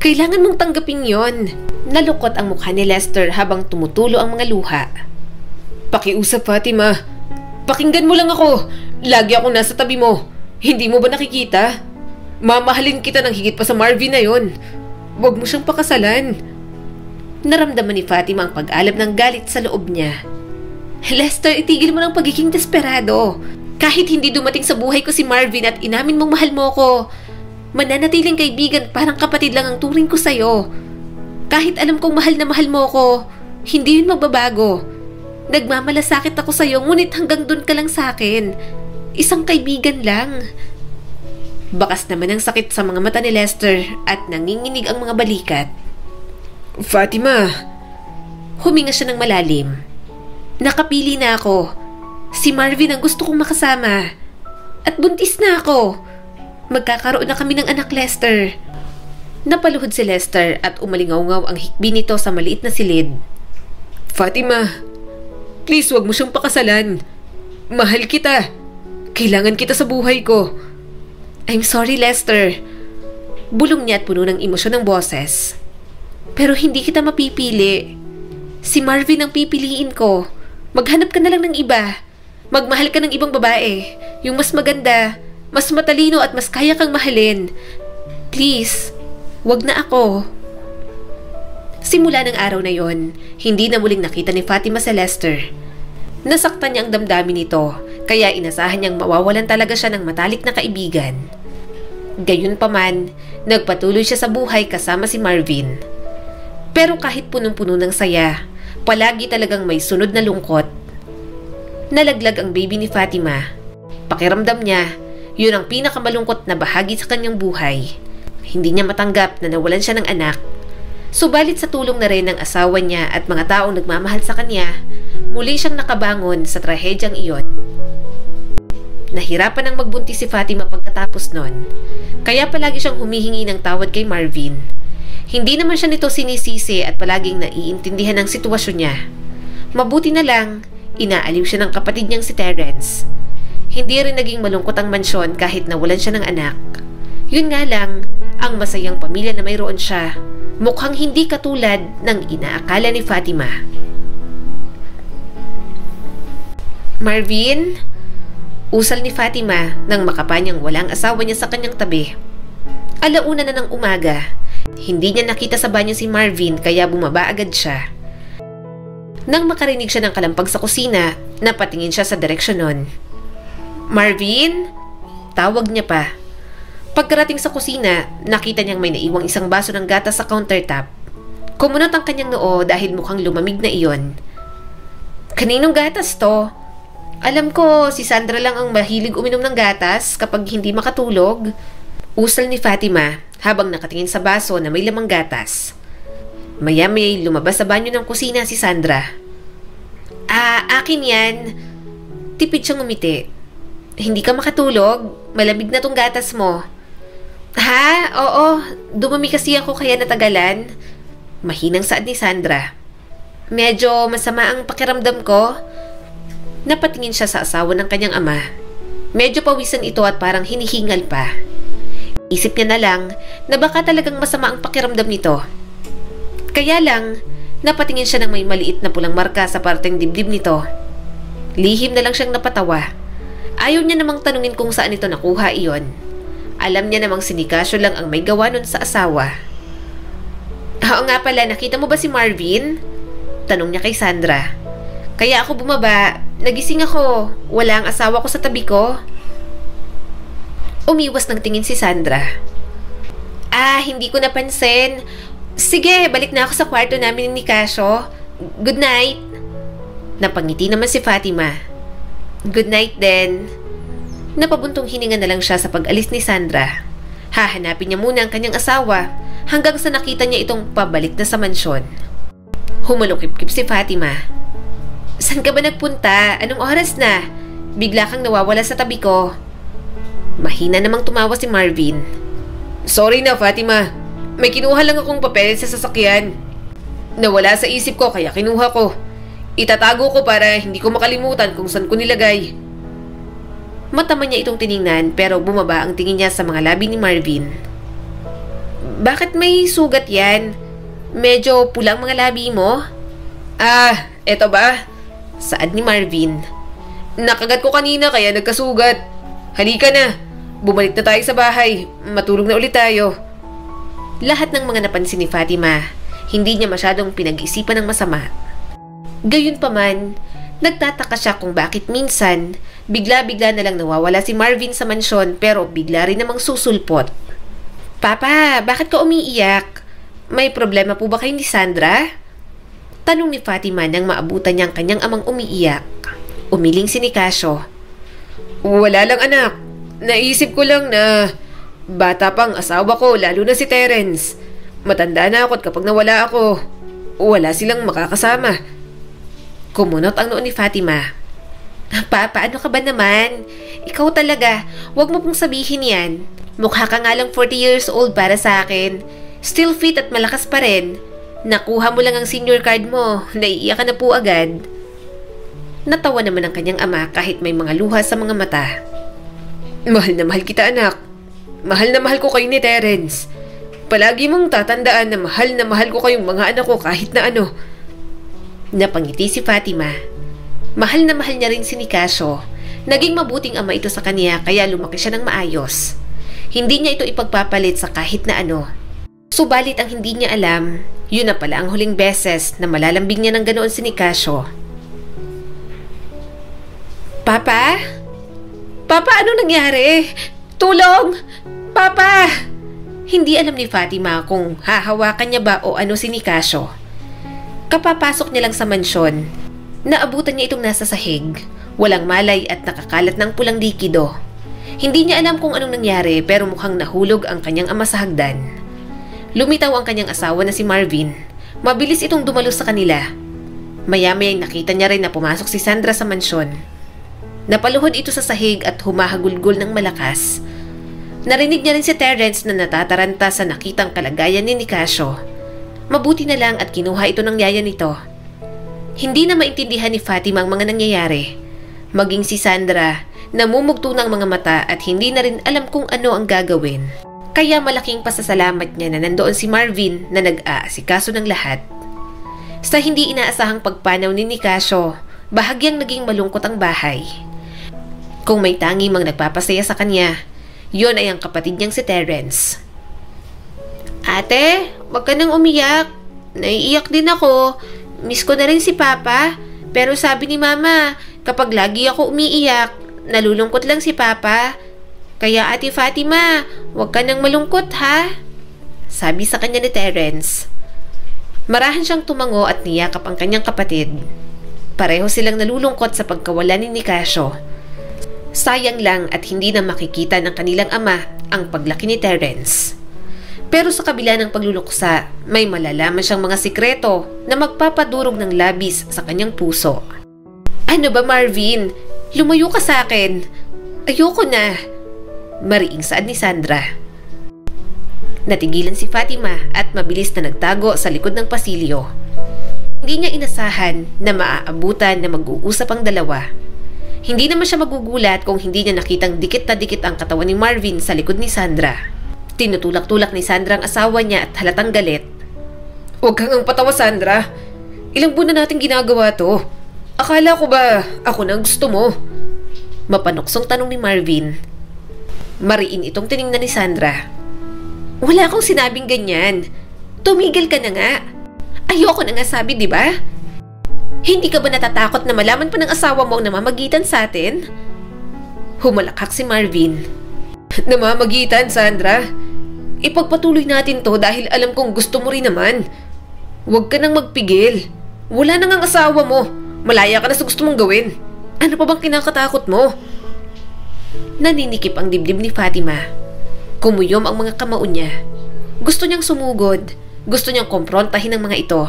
Kailangan mong tanggapin yon. Nalukot ang mukha ni Lester habang tumutulo ang mga luha. Pakiusap, Fatima. Pakinggan mo lang ako. Lagi ako nasa tabi mo. Hindi mo ba nakikita? Mamahalin kita ng higit pa sa Marvin na yon. Huwag mo siyang pakasalan. Naramdaman ni Fatima ang pag-alab ng galit sa loob niya. Lester, itigil mo ng pagiging desperado. Kahit hindi dumating sa buhay ko si Marvin at inamin mong mahal mo ko, mananatiling kaibigan, parang kapatid lang ang turing ko sa'yo. Kahit alam kong mahal na mahal mo ko, hindi yun magbabago. Nagmamalasakit ako sa'yo, ngunit hanggang dun ka lang sa'kin. Isang kaibigan lang. Bakas naman ang sakit sa mga mata ni Lester at nanginginig ang mga balikat. Fatima. Huminga siya ng malalim. Nakapili na ako. Si Marvin ang gusto kong makasama. At buntis na ako. Magkakaroon na kami ng anak, Lester. Napaluhod si Lester at umalingaw-ngaw ang hikbi nito sa maliit na silid. Fatima, please wag mo siyang pakasalan. Mahal kita. Kailangan kita sa buhay ko. I'm sorry, Lester. Bulong niya at puno ng emosyon ng boses. Pero hindi kita mapipili. Si Marvin ang pipiliin ko. Maghanap ka na lang ng iba. Magmahal ka ng ibang babae. Yung mas maganda, mas matalino at mas kaya kang mahalin. Please, wag na ako. Simula ng araw na yon, hindi na muling nakita ni Fatima si Lester. Nasaktan niya ang damdamin nito, kaya inasahan niyang mawawalan talaga siya ng matalik na kaibigan. Gayunpaman, nagpatuloy siya sa buhay kasama si Marvin. Pero kahit punong-puno ng saya, palagi talagang may sunod na lungkot. Nalaglag ang baby ni Fatima. Pakiramdam niya, yun ang pinakamalungkot na bahagi sa kanyang buhay. Hindi niya matanggap na nawalan siya ng anak. Subalit sa tulong na rin ng asawa niya at mga taong nagmamahal sa kanya, muli siyang nakabangon sa trahedyang iyon. Nahirapan ang magbuntis si Fatima pagkatapos nun, kaya palagi siyang humihingi ng tawad kay Marvin. Hindi naman siya nito sinisisi at palaging naiintindihan ang sitwasyon niya. Mabuti na lang, inaaliw siya ng kapatid niyang si Terence. Hindi rin naging malungkot ang mansyon kahit nawalan siya ng anak. Yun nga lang, ang masayang pamilya na mayroon siya, mukhang hindi katulad ng inaakala ni Fatima. Marvin? Usal ni Fatima nang makapanyang walang asawa niya sa kanyang tabi. Alauna na ng umaga. Hindi niya nakita sa banyo si Marvin kaya bumaba agad siya. Nang makarinig siya ng kalampag sa kusina, napatingin siya sa direksyon nun. Marvin? Tawag niya pa. Pagkarating sa kusina, nakita niyang may naiwang isang baso ng gatas sa countertop. Kumunot ang kanyang noo dahil mukhang lumamig na iyon. Kaninong gatas to? Alam ko, si Sandra lang ang mahilig uminom ng gatas kapag hindi makatulog. Usal ni Fatima habang nakatingin sa baso na may lamang gatas. Maya-may lumabas sa banyo ng kusina si Sandra. Akin yan. Tipid siyang umiti. Hindi ka makatulog? Malamig na tong gatas mo. Ha? Oo. Dumami kasi ako kaya natagalan. Mahinang saad ni Sandra. Medyo masama ang pakiramdam ko. Napatingin siya sa asawa ng kanyang ama. Medyo pawisan ito at parang hinihingal pa. Isip niya na lang na baka talagang masama ang pakiramdam nito. Kaya lang, napatingin siya ng may maliit na pulang marka sa parteng dibdib nito. Lihim na lang siyang napatawa. Ayaw niya namang tanungin kung saan ito nakuha iyon. Alam niya namang sinikasyo lang ang may gawa nun sa asawa. Oo nga pala, nakita mo ba si Marvin? Tanong niya kay Sandra. Kaya ako bumaba, nagising ako, wala ang asawa ko sa tabi ko. Umiwas ng tingin si Sandra. Hindi ko napansin. Sige, balik na ako sa kwarto namin ni Casio. Good night. Napangiti naman si Fatima. Good night din. Napabuntong hininga na lang siya sa pag-alis ni Sandra. Hahanapin niya muna ang kanyang asawa hanggang sa nakita niya itong pabalik na sa mansyon. Humalukip-kip si Fatima. Saan ka ba nagpunta? Anong oras na? Bigla kang nawawala sa tabi ko. Mahina namang tumawa si Marvin. Sorry na, Fatima. May kinuha lang akong papel sa sasakyan. Nawala sa isip ko kaya kinuha ko. Itatago ko para hindi ko makalimutan kung saan ko nilagay. Mataman niya itong tiningnan pero bumaba ang tingin niya sa mga labi ni Marvin. Bakit may sugat yan? Medyo pulang mga labi mo? Eto ba? Saad ni Marvin. Nakagat ko kanina kaya nagkasugat. Halika na. Bumalik na tayo sa bahay. Matulog na ulit tayo. Lahat ng mga napansin ni Fatima, hindi niya masyadong pinag-isipan ng masama. Gayunpaman, nagtataka siya kung bakit minsan, bigla-bigla na lang nawawala si Marvin sa mansyon pero bigla rin namang susulpot. Papa, bakit ka umiiyak? May problema po ba kayo ni Sandra? Tanong ni Fatima nang maabutan niyang kanyang amang umiiyak. Umiling si Nicasio. Wala lang anak. Naisip ko lang na bata pang asawa ko, lalo na si Terence. Matanda na ako at kapag nawala ako, wala silang makakasama. Kumunot ang noon ni Fatima. Papa, ano ka ba naman? Ikaw talaga, wag mo pong sabihin yan. Mukha ka nga lang 40 years old para sa akin. Still fit at malakas pa rin. Nakuha mo lang ang senior card mo, naiiyak ka na po agad. Natawa naman ang kanyang ama kahit may mga luha sa mga mata. Mahal na mahal kita anak. Mahal na mahal ko kayo ni Terence. Palagi mong tatandaan na mahal ko kayong mga anak ko kahit na ano. Napangiti si Fatima. Mahal na mahal niya rin si Nicasio. Naging mabuting ama ito sa kanya kaya lumaki siya ng maayos. Hindi niya ito ipagpapalit sa kahit na ano. Subalit ang hindi niya alam, yun na pala ang huling beses na malalambing niya ng ganoon si Nicasio. Papa? Papa, ano nangyari? Tulong! Papa! Hindi alam ni Fatima kung hahawakan niya ba o ano si Nicasio. Kapapasok niya lang sa mansyon, naabutan niya itong nasa sahig, walang malay at nakakalat ng pulang likido. Hindi niya alam kung anong nangyari pero mukhang nahulog ang kanyang ama sa hagdan. Lumitaw ang kanyang asawa na si Marvin. Mabilis itong dumalo sa kanila. Maya-maya nakita niya rin na pumasok si Sandra sa mansyon. Napaluhod ito sa sahig at humahagulgol ng malakas. Narinig niya rin si Terence na natataranta sa nakitang kalagayan ni Nicasio. Mabuti na lang at kinuha ito ng yaya nito. Hindi na maintindihan ni Fatima ang mga nangyayari. Maging si Sandra, namumugto ng mga mata at hindi na rin alam kung ano ang gagawin. Kaya malaking pasasalamat niya na nandoon si Marvin na nag-aasikaso ng lahat. Sa hindi inaasahang pagpanaw ni Nicasio, bahagyang naging malungkot ang bahay. Kung may tangi mang nagpapasaya sa kanya, yon ay ang kapatid niyang si Terence. Ate, wag ka nang umiyak. Naiiyak din ako. Miss ko na rin si Papa. Pero sabi ni Mama, kapag lagi ako umiiyak, nalulungkot lang si Papa. Kaya Ate Fatima, wag ka nang malungkot ha? Sabi sa kanya ni Terence. Marahan siyang tumango at niyakap ang kanyang kapatid. Pareho silang nalulungkot sa pagkawala ni Nicasio. Sayang lang at hindi na makikita ng kanilang ama ang paglaki ni Terence. Pero sa kabila ng pagluluksa, may malalaman siyang mga sikreto na magpapadurog ng labis sa kanyang puso. Ano ba Marvin? Lumayo ka sa akin. Ayoko na. Mariing saad ni Sandra. Natigilan si Fatima at mabilis na nagtago sa likod ng pasilyo. Hindi niya inasahan na maaabutan na mag-uusap ang dalawa. Hindi naman siya magugulat kung hindi niya nakitang dikit na dikit ang katawan ni Marvin sa likod ni Sandra. Tinutulak-tulak ni Sandra ang asawa niya at halatang galit. Huwag kang ang patawa Sandra. Ilang buwan na natin ginagawa to. Akala ko ba ako na gusto mo? Mapanuksong tanong ni Marvin. Mariin itong tiningnan ni Sandra. Wala akong sinabing ganyan. Tumigil ka na nga. Ayoko na nga sabi, di ba? Hindi ka ba natatakot na malaman pa ng asawa mo ang namamagitan sa atin? Humalakhak si Marvin. Namamagitan, Sandra? Ipagpatuloy natin to dahil alam kong gusto mo rin naman. Huwag ka nang magpigil. Wala nang ang asawa mo. Malaya ka na sa gusto mong gawin. Ano pa bang kinakatakot mo? Naninikip ang dibdib ni Fatima. Kumuyom ang mga kamao niya. Gusto niyang sumugod. Gusto niyang komprontahin ang mga ito.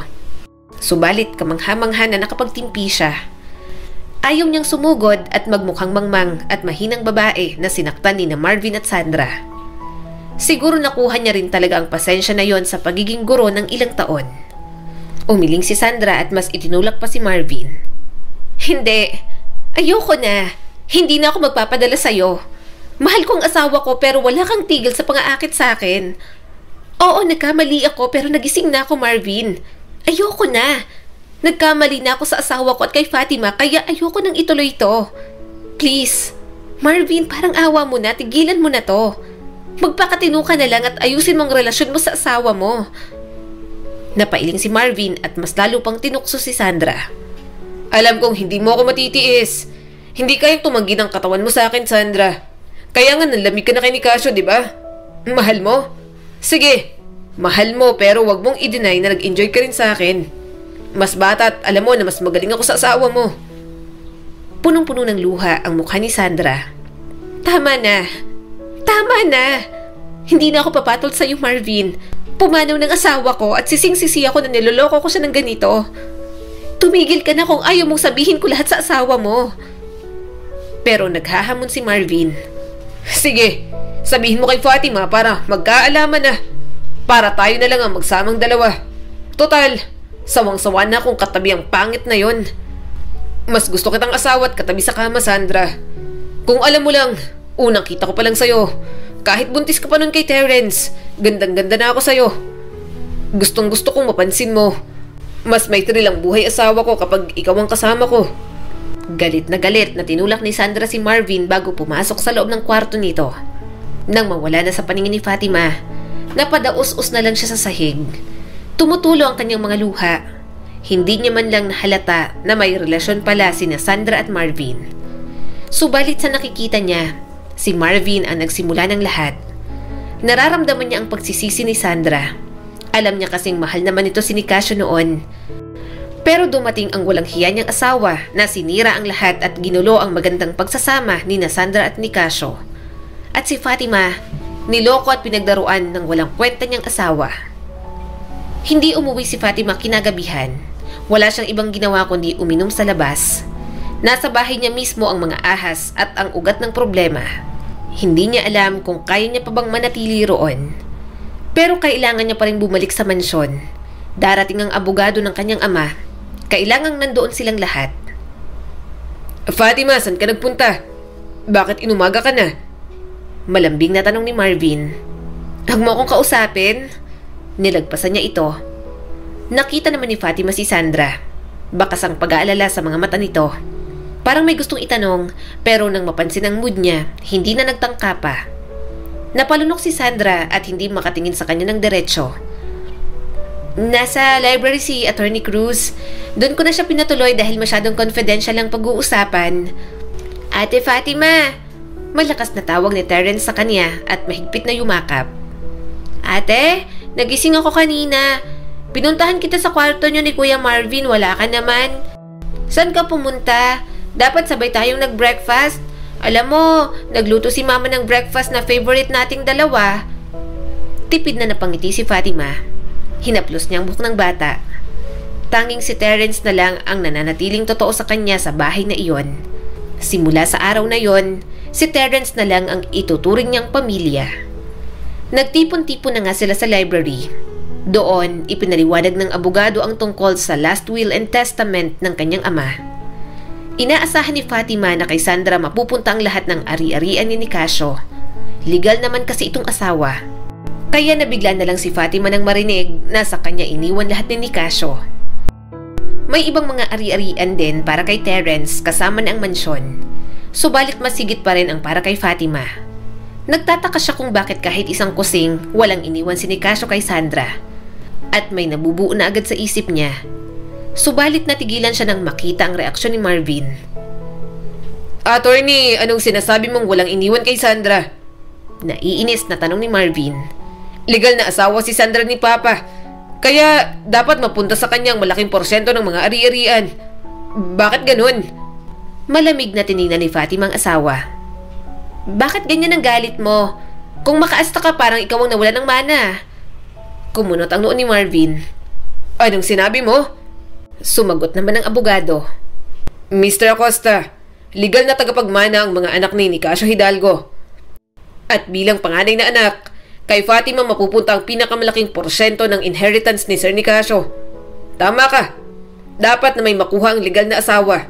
Subalit kamangha-mangha na nakapagtimpi siya. Ayaw niyang sumugod at magmukhang mangmang at mahinang babae na sinaktan ni na Marvin at Sandra. Siguro nakuha niya rin talaga ang pasensya na yon sa pagiging guro ng ilang taon. Umiling si Sandra at mas itinulak pa si Marvin. Hindi. Ayoko na. Hindi na ako magpapadala sa'yo. Mahal ko ang asawa ko pero wala kang tigil sa pang-aakit sa akin. Oo, nagkamali ako pero nagising na ako, Marvin. Ayoko na. Nagkamali na ako sa asawa ko at kay Fatima kaya ayoko nang ituloy ito. Please, Marvin, parang awa mo na, tigilan mo na to. Magpakatino ka na lang at ayusin mong relasyon mo sa asawa mo. Napailing si Marvin at mas lalo pang tinukso si Sandra. Alam kong hindi mo ako matitiis. Hindi kayang tumanggi ng katawan mo sa akin, Sandra. Kaya nga nanlamig ka na kay Nicasio, di ba? Mahal mo? Sige, mahal mo pero wag mong i-deny na nag-enjoy ka rin sa akin. Mas bata at alam mo na mas magaling ako sa asawa mo. Punong-puno ng luha ang mukha ni Sandra. Tama na. Tama na. Hindi na ako papatol sa iyo, Marvin. Pumanaw ng asawa ko at sising-sisi ako na niloloko ko siya ng ganito. Tumigil ka na kung ayaw mong sabihin ko lahat sa asawa mo. Pero naghahamon si Marvin. Sige, sabihin mo kay Fatima para magkaalaman na. Para tayo na lang ang magsamang dalawa. Total, sawang-sawa na akong katabi ang pangit na yon. Mas gusto kitang asawa at katabi sa kama, Sandra. Kung alam mo lang, unang kita ko pa lang sa'yo. Kahit buntis ka pa nun kay Terence, gandang-ganda na ako sa'yo. Gustong-gusto kong mapansin mo. Mas may thrill ang buhay asawa ko kapag ikaw ang kasama ko. Galit na tinulak ni Sandra si Marvin bago pumasok sa loob ng kwarto nito. Nang mawala na sa paningin ni Fatima, napadaos-os na lang siya sa sahig. Tumutulo ang kanyang mga luha. Hindi niya man lang nahalata na may relasyon pala sina Sandra at Marvin. Subalit sa nakikita niya, si Marvin ang nagsimula ng lahat. Nararamdaman niya ang pagsisisi ni Sandra. Alam niya kasing mahal naman ito si Nicasio noon. Pero dumating ang walang hiya niyang asawa na sinira ang lahat at ginulo ang magandang pagsasama ni Sandra at Nicasio. At si Fatima, niloko at pinagdaruan ng walang kwenta niyang asawa. Hindi umuwi si Fatima kinagabihan. Wala siyang ibang ginawa kundi uminom sa labas. Nasa bahay niya mismo ang mga ahas at ang ugat ng problema. Hindi niya alam kung kaya niya pa bang manatili roon. Pero kailangan niya pa rin bumalik sa mansyon. Darating ang abogado ng kanyang ama. Kailangang nandoon silang lahat. Fatima, saan ka nagpunta? Bakit inumaga ka na? Malambing na tanong ni Marvin. Huwag mo akong kausapin. Nilagpasan niya ito. Nakita naman ni Fatima si Sandra. Bakas ang pag-aalala sa mga mata nito. Parang may gustong itanong, pero nang mapansin ang mood niya, hindi na nagtangka pa. Napalunok si Sandra at hindi makatingin sa kanya ng diretsyo. Nasa library si Attorney Cruz. Doon ko na siya pinatuloy dahil masyadong confidential ang pag-uusapan. Ate Fatima! Malakas na tawag ni Terence sa kanya at mahigpit na yumakap. Ate, nagising ako kanina. Pinuntahan kita sa kwarto niyo ni Kuya Marvin, wala ka naman. Saan ka pumunta? Dapat sabay tayong nag-breakfast. Alam mo, nagluto si Mama ng breakfast na favorite nating dalawa. Tipid na napangiti si Fatima. Hinaplos niya ang buhok ng bata. Tanging si Terence na lang ang nananatiling totoo sa kanya sa bahay na iyon. Simula sa araw na iyon, si Terence na lang ang ituturing niyang pamilya. Nagtipon-tipon na nga sila sa library. Doon, ipinaliwanag ng abogado ang tungkol sa last will and testament ng kanyang ama. Inaasahan ni Fatima na kay Sandra mapupunta ang lahat ng ari-arian ni Nicasio. Legal naman kasi itong asawa. Kaya nabigla na lang si Fatima nang marinig na sa kanya iniwan lahat ni Nicasio. May ibang mga ari-arian din para kay Terence kasama na ang mansyon. Subalit masigit pa rin ang para kay Fatima. Nagtataka siya kung bakit kahit isang kusing walang iniwan si Nicasio kay Sandra. At may nabubuo na agad sa isip niya. Subalit natigilan siya nang makita ang reaksyon ni Marvin. Attorney, anong sinasabi mong walang iniwan kay Sandra? Naiinis na tanong ni Marvin. Legal na asawa si Sandra ni Papa. Kaya dapat mapunta sa kanyang malaking porsyento ng mga ari-arian. Bakit ganun? Malamig na tiningnan ni Fatima ang asawa. Bakit ganyan ang galit mo? Kung makaasta ka parang ikaw ang nawala ng mana. Kumunot ang noon ni Marvin. Anong sinabi mo? Sumagot naman ang abogado. Mr. Acosta, legal na tagapagmana ang mga anak ni Nicasio Hidalgo. At bilang panganay na anak, kay Fatima mapupunta ang pinakamalaking porsyento ng inheritance ni Sir Nicasio. Tama ka. Dapat na may makuha ang legal na asawa.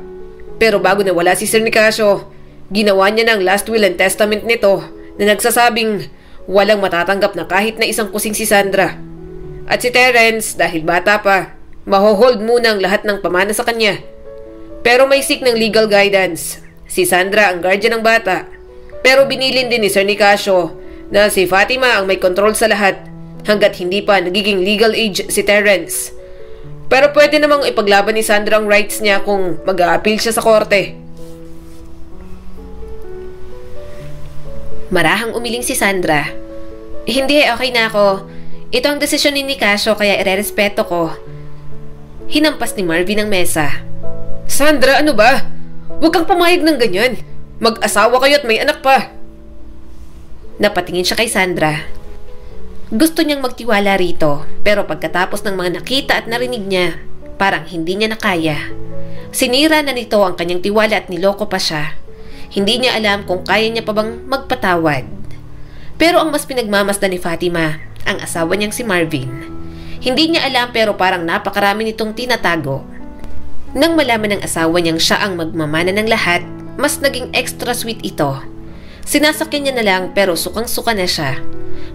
Pero bago nawala si Sir Nicasio, ginawa niya ng last will and testament nito na nagsasabing walang matatanggap na kahit na isang kusing si Sandra. At si Terence, dahil bata pa, mahohold muna ang lahat ng pamana sa kanya. Pero may seek ng legal guidance. Si Sandra ang guardian ng bata. Pero binilin din ni Sir Nicasio na si Fatima ang may control sa lahat hanggat hindi pa nagiging legal age si Terence. Pero pwede namang ipaglaban ni Sandra ang rights niya kung mag-a-appeal siya sa korte. Marahang umiling si Sandra. Hindi, okay na ako. Ito ang desisyon ni Nicasio kaya irerespeto ko. Hinampas ni Marvin ang mesa. Sandra, ano ba? Huwag kang pumayag ng ganyan. Mag-asawa kayo at may anak pa. Napatingin siya kay Sandra. Gusto niyang magtiwala rito, pero pagkatapos ng mga nakita at narinig niya, parang hindi niya nakaya. Sinira na nito ang kanyang tiwala at niloko pa siya. Hindi niya alam kung kaya niya pa bang magpatawad. Pero ang mas pinagmamasdan ni Fatima, ang asawa niyang si Marvin. Hindi niya alam pero parang napakarami nitong tinatago. Nang malaman ng asawa niyang siya ang magmamana ng lahat, mas naging extra sweet ito. Sinasakyan niya na lang pero sukang-suka na siya.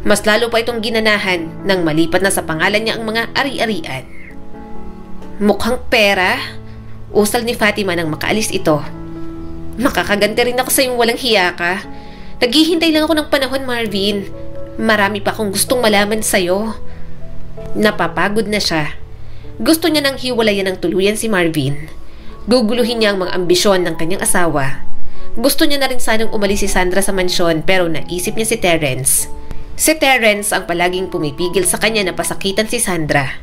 Mas lalo pa itong ginanahan nang malipat na sa pangalan niya ang mga ari-arian. Mukhang pera? Usal ni Fatima nang makaalis ito. Makakaganti rin ako sa iyong walang hiya ka. Naghihintay lang ako ng panahon, Marvin. Marami pa akong gustong malaman sa'yo. Napapagod na siya. Gusto niya nang hiwalayan ng tuluyan si Marvin. Guguluhin niya ang mga ambisyon ng kanyang asawa. Gusto niya na rin sanang umalis si Sandra sa mansyon pero naisip niya si Terence. Si Terence ang palaging pumipigil sa kanya na pasakitan si Sandra.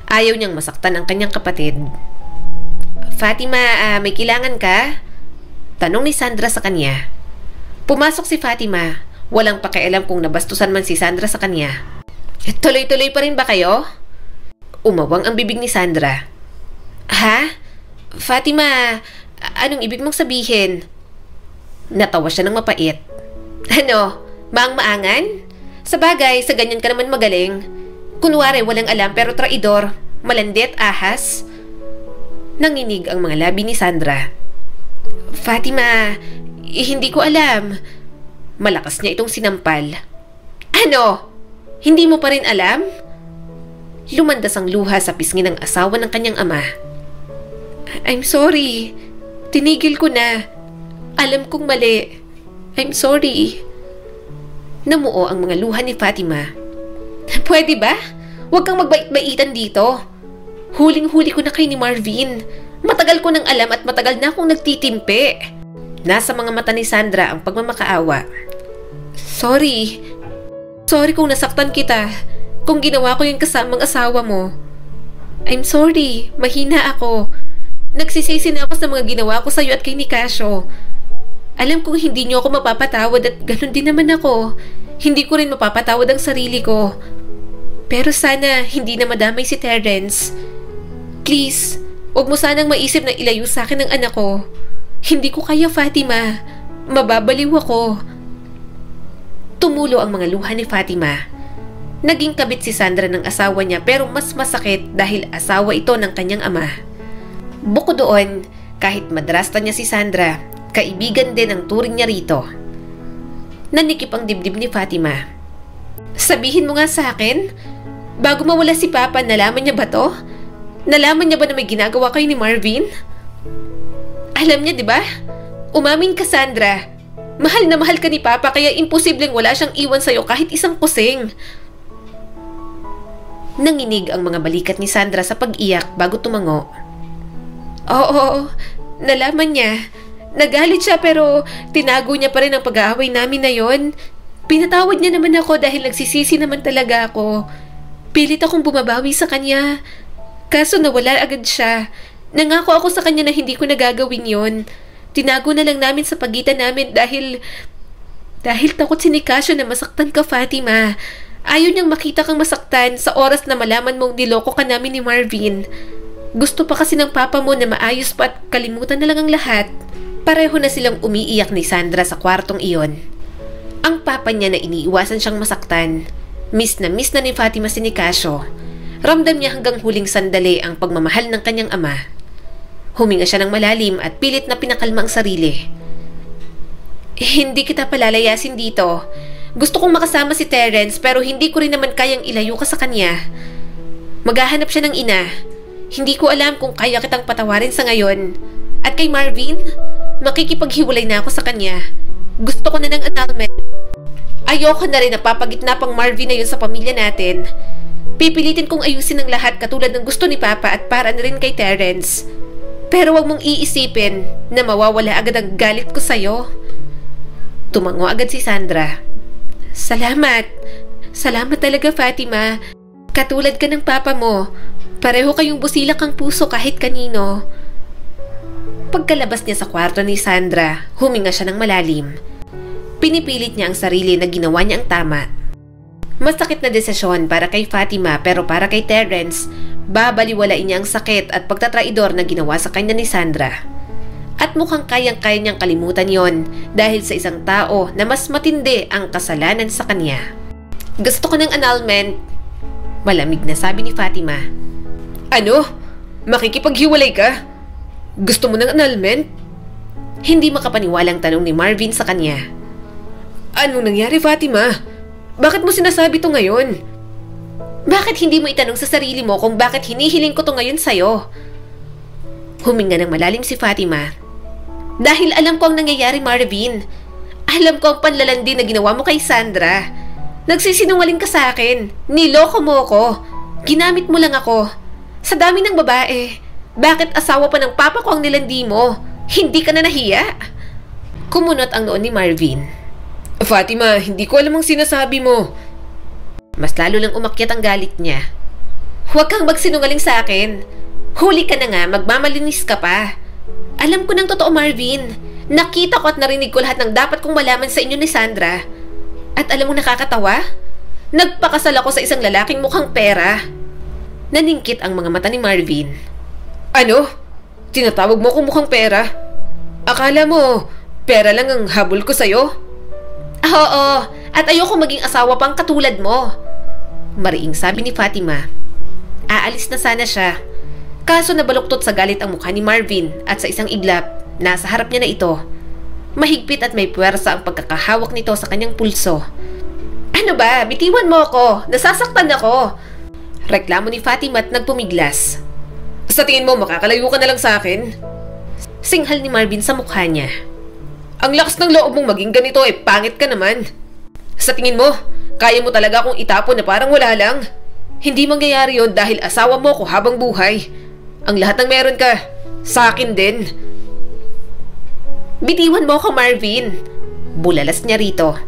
Ayaw niyang masaktan ang kanyang kapatid. Fatima, may kailangan ka? Tanong ni Sandra sa kanya. Pumasok si Fatima. Walang pakialam kung nabastusan man si Sandra sa kanya. Tuloy-tuloy pa rin ba kayo? Umawang ang bibig ni Sandra. Ha? Fatima, anong ibig mong sabihin? Natawa siya ng mapait. Ano? Maang-maangan? Sa bagay, sa ganyan ka naman magaling. Kunwari walang alam pero traidor, malandi at ahas. Nanginig ang mga labi ni Sandra. Fatima, hindi ko alam. Malakas niya itong sinampal. Ano? Hindi mo pa rin alam? Lumandas ang luha sa pisngi ng asawa ng kanyang ama. I'm sorry. Tinigil ko na. Alam kong mali. I'm sorry. Namuo ang mga luha ni Fatima. Pwede ba? Huwag kang magbait-baitan dito. Huling-huli ko na kay ni Marvin. Matagal ko nang alam at matagal na akong nagtitimpi. Nasa mga mata ni Sandra ang pagmamakaawa. Sorry. Sorry kung nasaktan kita. Kung ginawa ko yung kasamang asawa mo. I'm sorry. Mahina ako. Nagsisisi na ako sa mga ginawa ko sa'yo at kay Nicasio. Alam kong hindi niyo ako mapapatawad at ganun din naman ako. Hindi ko rin mapapatawad ang sarili ko. Pero sana hindi na madamay si Terence. Please, huwag mo sanang maisip na ilayo sa akin ang anak ko. Hindi ko kaya, Fatima. Mababaliw ako. Tumulo ang mga luha ni Fatima. Naging kabit si Sandra ng asawa niya pero mas masakit dahil asawa ito ng kanyang ama. Bukod doon, kahit madrasta niya si Sandra, kaibigan din ang turing niya rito. Nanikip ang dibdib ni Fatima. Sabihin mo nga sa akin, bago mawala si Papa, nalaman niya ba to? Nalaman niya ba na may ginagawa kayo ni Marvin? Alam niya, di ba? Umamin ka, Sandra. Mahal na mahal ka ni Papa kaya imposibleng wala siyang iwan sa'yo kahit isang kusing. Nanginig ang mga balikat ni Sandra sa pag-iyak bago tumango. Oo, nalaman niya. Nagalit siya pero tinago niya pa rin ang pag-aaway namin na yon. Pinatawad niya naman ako dahil nagsisisi naman talaga ako. Pilit akong bumabawi sa kanya. Kaso nawala agad siya. Nangako ako sa kanya na hindi ko nagagawin yon. Tinago na lang namin sa pagitan namin dahil takot si Nicasio na masaktan ka, Fatima. Ayaw niyang makita kang masaktan sa oras na malaman mong niloko ka namin ni Marvin. Gusto pa kasi ng papa mo na maayos pa at kalimutan na lang ang lahat. Pareho na silang umiiyak ni Sandra sa kwartong iyon. Ang papa niya na iniiwasan siyang masaktan. Miss na ni Fatima si Nicasio. Ramdam niya hanggang huling sandali ang pagmamahal ng kanyang ama. Huminga siya ng malalim at pilit na pinakalma ang sarili. Hindi kita palalayasin dito. Gusto kong makasama si Terence pero hindi ko rin naman kayang ilayo ka sa kanya. Maghahanap siya ng ina. Hindi ko alam kung kaya kitang patawarin sa ngayon. At kay Marvin, makikipaghiwalay na ako sa kanya. Gusto ko na ng annulment. Ayoko na rin napapagitna pang Marvin na yun sa pamilya natin. Pipilitin kong ayusin ang lahat katulad ng gusto ni Papa at para na rin kay Terence. Pero wag mong iisipin na mawawala agad ang galit ko sa'yo. Tumango agad si Sandra. Salamat. Salamat talaga, Fatima. Katulad ka ng papa mo. Pareho kayong busilak ang puso kahit kanino. Pagkalabas niya sa kwarto ni Sandra, huminga siya ng malalim. Pinipilit niya ang sarili na ginawa niya ang tama. Masakit na desisyon para kay Fatima pero para kay Terence, babaliwalain niya ang sakit at pagtatraidor na ginawa sa kanya ni Sandra. At mukhang kayang-kaya niyang kalimutan yon dahil sa isang tao na mas matindi ang kasalanan sa kanya. Gusto ko ng annulment, malamig na sabi ni Fatima. Ano? Makikipaghiwalay ka? Gusto mo ng annulment? Hindi makapaniwalang tanong ni Marvin sa kanya. Anong nangyari, Fatima? Bakit mo sinasabi to ngayon? Bakit hindi mo itanong sa sarili mo kung bakit hinihiling ko to ngayon sa'yo? Huminga ng malalim si Fatima. Dahil alam ko ang nangyayari, Marvin. Alam ko ang panlalandi na ginawa mo kay Sandra. Nagsisinungaling ka sa akin. Niloko mo ko. Ginamit mo lang ako. Sa dami ng babae. Bakit asawa pa ng papa ko ang nilandi mo? Hindi ka na nahiya? Kumunot ang noon ni Marvin. Fatima, hindi ko alam ang sinasabi mo. Mas lalo lang umakyat ang galit niya. Huwag kang magsinungaling sa akin. Huli ka na nga, magmamalinis ka pa. Alam ko ng totoo, Marvin. Nakita ko at narinig ko lahat ng dapat kong malaman sa inyo ni Sandra. At alam mo nakakatawa? Nagpakasal ako sa isang lalaking mukhang pera. Naningkit ang mga mata ni Marvin. Ano? Tinatawag mo kong mukhang pera? Akala mo, pera lang ang habol ko sa'yo? Oo, at ayoko maging asawa pang katulad mo. Mariing sabi ni Fatima. Aalis na sana siya. Kaso nabaluktot sa galit ang mukha ni Marvin at sa isang iglap, nasa harap niya na ito. Mahigpit at may puwersa ang pagkakahawak nito sa kanyang pulso. Ano ba? Bitiwan mo ako. Nasasaktan ako. Reklamo ni Fatima at nagpumiglas. Sa tingin mo, makakalayo ka na lang sa akin? Singhal ni Marvin sa mukha niya. Ang lakas ng loob mong maging ganito pangit ka naman. Sa tingin mo, kaya mo talaga akong itapon na parang wala lang? Hindi mangyayari yun dahil asawa mo ko habang buhay. Ang lahat ng meron ka, sa akin din. Bitiwan mo ako, Marvin. Bulalas niya rito.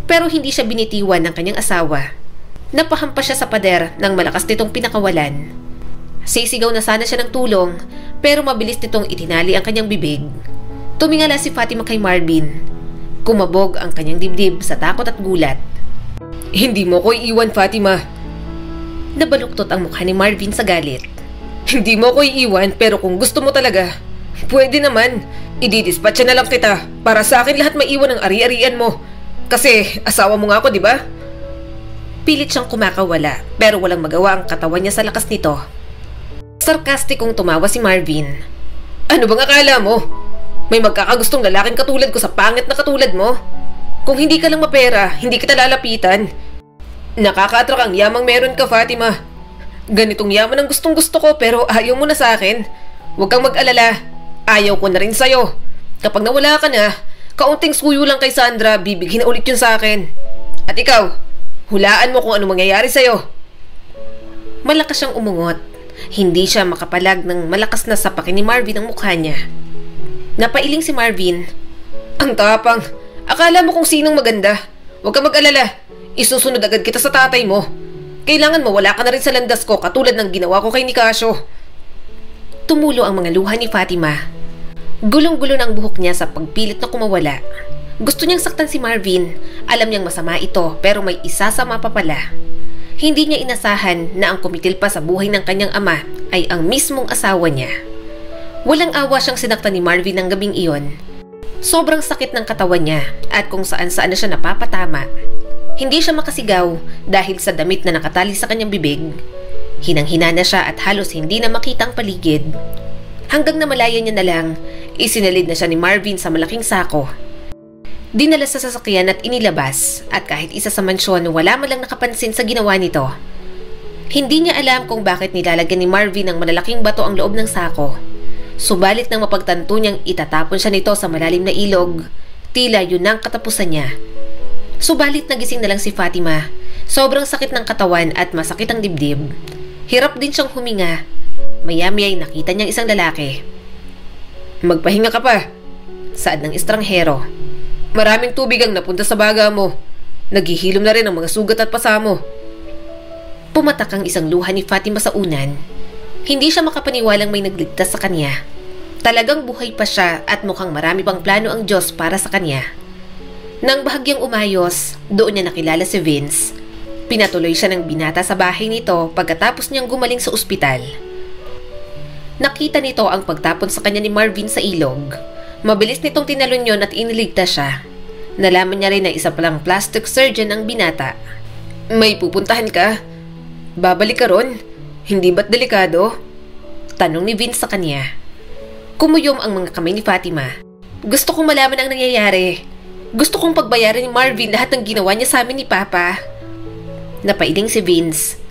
Pero hindi siya binitiwan ng kanyang asawa. Napahampas siya sa pader nang malakas nitong pinakawalan. Sisigaw na sana siya ng tulong pero mabilis nitong itinali ang kanyang bibig. Tumingala si Fatima kay Marvin. Kumabog ang kanyang dibdib sa takot at gulat. Hindi mo ko iiwan, Fatima. Nabaluktot ang mukha ni Marvin sa galit. Hindi mo ko iiwan pero kung gusto mo talaga, pwede naman. Ididispatcha na lang kita para sa akin lahat maiwan ang ari-arian mo. Kasi asawa mo nga ako, di ba? Pilit siyang kumakawala pero walang magawa ang katawan niya sa lakas nito. Sarkastikong tumawa si Marvin. Ano bang akala mo? May magkakagustong lalaking katulad ko sa pangit na katulad mo? Kung hindi ka lang mapera, hindi kita lalapitan. Nakaka-attract ang yamang meron ka, Fatima. Ganitong yaman ang gustong gusto ko pero ayaw mo na sa akin. Huwag kang mag-alala. Ayaw ko na rin sa'yo. Kapag nawala ka na, kaunting suyo lang kay Sandra, bibighin na ulit yun sa akin. At ikaw, hulaan mo kung ano mangyayari sa'yo. Malakas siyang umungot. Hindi siya makapalag ng malakas na sapakin ni Marvin ang mukha niya. Napailing si Marvin. Ang tapang. Akala mo kung sinong maganda. Huwag kang mag-alala. Isusunod agad kita sa tatay mo. Kailangan mawala ka na rin sa landas ko katulad ng ginawa ko kay Nicasio. Tumulo ang mga luha ni Fatima. Gulong-gulo ng buhok niya sa pagpilit na kumawala. Gusto niyang saktan si Marvin. Alam niyang masama ito pero may isasama pa pala. Hindi niya inasahan na ang kumitil pa sa buhay ng kanyang ama ay ang mismong asawa niya. Walang awa siyang sinaktan ni Marvin ng gabing iyon. Sobrang sakit ng katawan niya at kung saan-saan na siya napapatama. Hindi siya makasigaw dahil sa damit na nakatali sa kanyang bibig. Hinang-hina na siya at halos hindi na makita ang paligid. Hanggang namalaya niya na lang, isinalid na siya ni Marvin sa malaking sako. Dinala sa sasakyan at inilabas at kahit isa sa mansyon wala man lang nakapansin sa ginawa nito. Hindi niya alam kung bakit nilalagyan ni Marvin ng malalaking bato ang loob ng sako. Subalit nang mapagtanto niyang itatapon siya nito sa malalim na ilog, tila yun ang katapusan niya. Subalit nagising na lang si Fatima. Sobrang sakit ng katawan at masakit ang dibdib. Hirap din siyang huminga. Maya-maya ay nakita niyang isang lalaki. "Magpahinga ka pa," saad ng estranghero. "Maraming tubig ang napunta sa baga mo. Naghihilom na rin ang mga sugat at pasa mo." Pumatak ang isang luha ni Fatima sa unan. Hindi siya makapaniwalang may nagligtas sa kanya. Talagang buhay pa siya at mukhang marami pang plano ang Diyos para sa kanya. Nang bahagyang umayos, doon niya nakilala si Vince. Pinatuloy siya ng binata sa bahay nito pagkatapos niyang gumaling sa ospital. Nakita nito ang pagtapon sa kanya ni Marvin sa ilog. Mabilis nitong tinalon yon at iniligtas siya. Nalaman niya rin na isa palang plastic surgeon ang binata. "May pupuntahan ka? Babalik ka ron? Hindi ba't delikado?" tanong ni Vince sa kanya. Kumuyom ang mga kamay ni Fatima. "Gusto kong malaman ang nangyayari. Gusto kong pagbayaran ni Marvin lahat ng ginawa niya sa amin ni Papa." Napailing si Vince.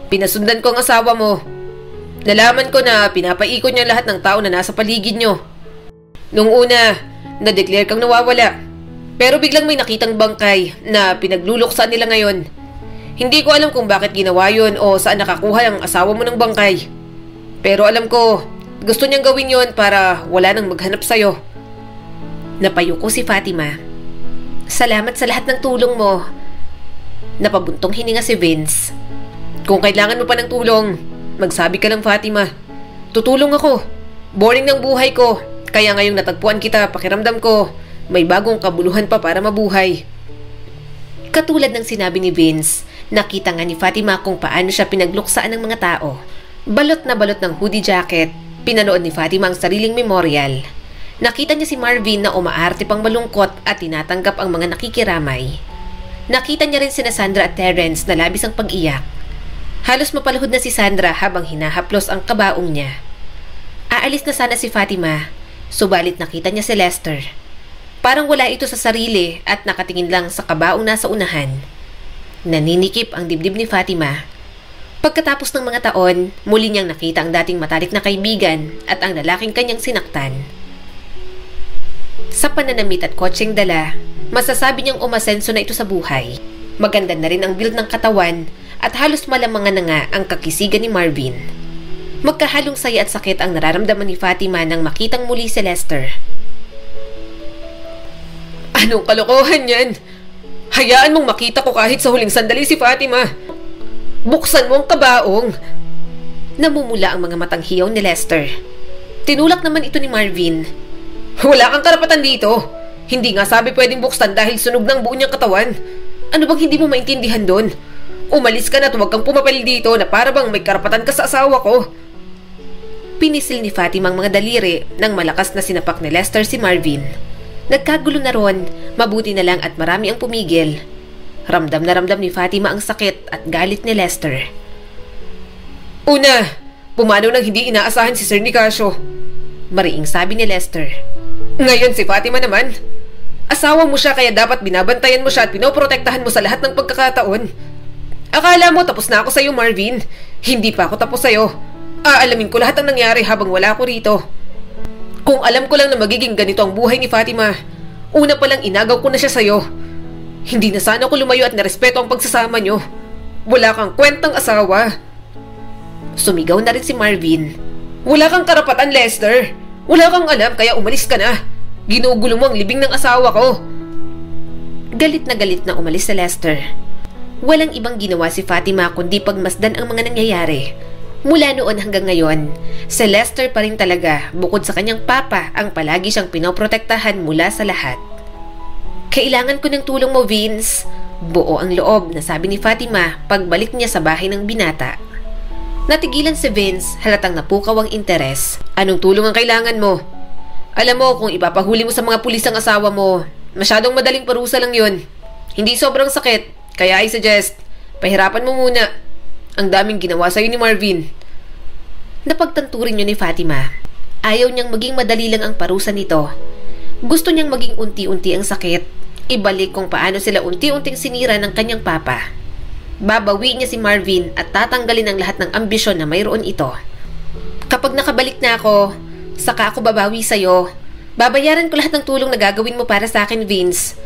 "Pinasundan ko ang asawa mo. Nalaman ko na pinapaikot niya lahat ng tao na nasa paligid niyo. Nung una, na-declare kang nawawala. Pero biglang may nakitang bangkay na pinagluluksaan nila ngayon. Hindi ko alam kung bakit ginawa yun o saan nakakuha ang asawa mo ng bangkay. Pero alam ko, gusto niyang gawin yun para wala nang maghanap sa'yo." Napayuko si Fatima. "Salamat sa lahat ng tulong mo." Napabuntong hininga si Vince. "Kung kailangan mo pa ng tulong, magsabi ka lang, Fatima. Tutulong ako. Boring ng buhay ko, kaya ngayong natagpuan kita, pakiramdam ko may bagong kabuluhan pa para mabuhay." Katulad ng sinabi ni Vince, nakita nga ni Fatima kung paano siya pinagluksaan ng mga tao. Balot na balot ng hoodie jacket, pinanood ni Fatima ang sariling memorial. Nakita niya si Marvin na umaarte pang malungkot at tinatanggap ang mga nakikiramay. Nakita niya rin sina Sandra at Terrence na labis ang pag-iyak. Halos mapalahod na si Sandra habang hinahaplos ang kabaong niya. Aalis na sana si Fatima, subalit nakita niya si Lester. Parang wala ito sa sarili at nakatingin lang sa kabaong nasa unahan. Naninikip ang dibdib ni Fatima. Pagkatapos ng mga taon, muli niyang nakita ang dating matalik na kaibigan at ang lalaking kanyang sinaktan. Sa pananamit at kotseng dala, masasabi niyang umasenso na ito sa buhay. Maganda na rin ang build ng katawan at halos malamangan na nga ang kakisigan ni Marvin. Magkahalong saya at sakit ang nararamdaman ni Fatima nang makitang muli si Lester. "Anong kalokohan yan? Hayaan mong makita ko kahit sa huling sandali si Fatima. Buksan mo ang kabaong." Namumula ang mga matang hiyaw ni Lester. Tinulak naman ito ni Marvin. "Wala kang karapatan dito. Hindi nga sabi pwedeng buksan dahil sunog ng buo niyang katawan. Ano bang hindi mo maintindihan doon? Umalis ka na at huwag kang pumapal dito na para bang may karapatan ka sa asawa ko." Pinisil ni Fatima ang mga daliri nang malakas na sinapak ni Lester si Marvin. Nagkagulo na ron, mabuti na lang at marami ang pumigil. Ramdam na ramdam ni Fatima ang sakit at galit ni Lester. "Una, pumanaw nang hindi inaasahan si Sir Nicasio," mariing sabi ni Lester. "Ngayon si Fatima naman. Asawa mo siya kaya dapat binabantayan mo siya at pinoprotektahan mo sa lahat ng pagkakataon. Akala mo tapos na ako sa'yo, Marvin. Hindi pa ako tapos sa'yo. Aalamin ko lahat ang nangyari habang wala ako rito. Kung alam ko lang na magiging ganito ang buhay ni Fatima, una pa lang inagaw ko na siya sa'yo. Hindi na sana ako lumayo at narespeto ang pagsasama nyo. Wala kang kwentang asawa." Sumigaw na rin si Marvin. "Wala kang karapatan, Lester. Wala kang alam kaya umalis ka na. Ginugulo mo ang libing ng asawa ko." Galit na umalis si Lester. Walang ibang ginawa si Fatima kundi pagmasdan ang mga nangyayari. Mula noon hanggang ngayon, si Lester pa rin talaga bukod sa kanyang papa ang palagi siyang pinoprotektahan mula sa lahat. "Kailangan ko ng tulong mo, Vince." Buo ang loob na sabi ni Fatima pagbalik niya sa bahay ng binata. Natigilan si Vince, halatang napukaw ang interes. "Anong tulong ang kailangan mo? Alam mo kung ipapahuli mo sa mga pulis ang asawa mo, masyadong madaling parusa lang yun. Hindi sobrang sakit, kaya I suggest, pahirapan mo muna. Ang daming ginawa sa'yo ni Marvin." Napagtanto rin yun ni Fatima. Ayaw niyang maging madali lang ang parusa nito. Gusto niyang maging unti-unti ang sakit. Ibalik kung paano sila unti-unting sinira ng kanyang papa. Babawi niya si Marvin at tatanggalin ang lahat ng ambisyon na mayroon ito. Kapag nakabalik na ako, saka ako babawi sa'yo. Babayaran ko lahat ng tulong na gagawin mo para sa akin, Vince.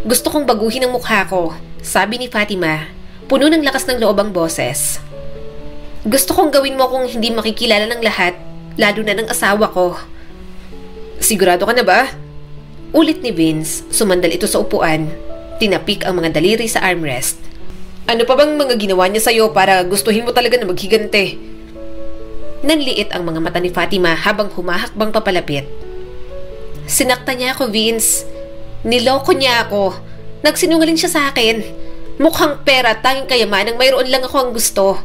Gusto kong baguhin ang mukha ko, sabi ni Fatima. Puno ng lakas ng loob ang boses. Gusto kong gawin mo kung hindi makikilala ng lahat, lalo na ng asawa ko. Sigurado ka na ba? Ulit ni Vince, sumandal ito sa upuan. Tinapik ang mga daliri sa armrest. Ano pa bang mga ginawa niya sa'yo para gustuhin mo talaga na maghigante? Nanliit ang mga mata ni Fatima habang humahakbang papalapit. Sinakta niya ako, Vince. Niloko niya ako. Nagsinungaling siya sa akin. Mukhang pera at tanging kayamanang mayroon lang ako ang gusto.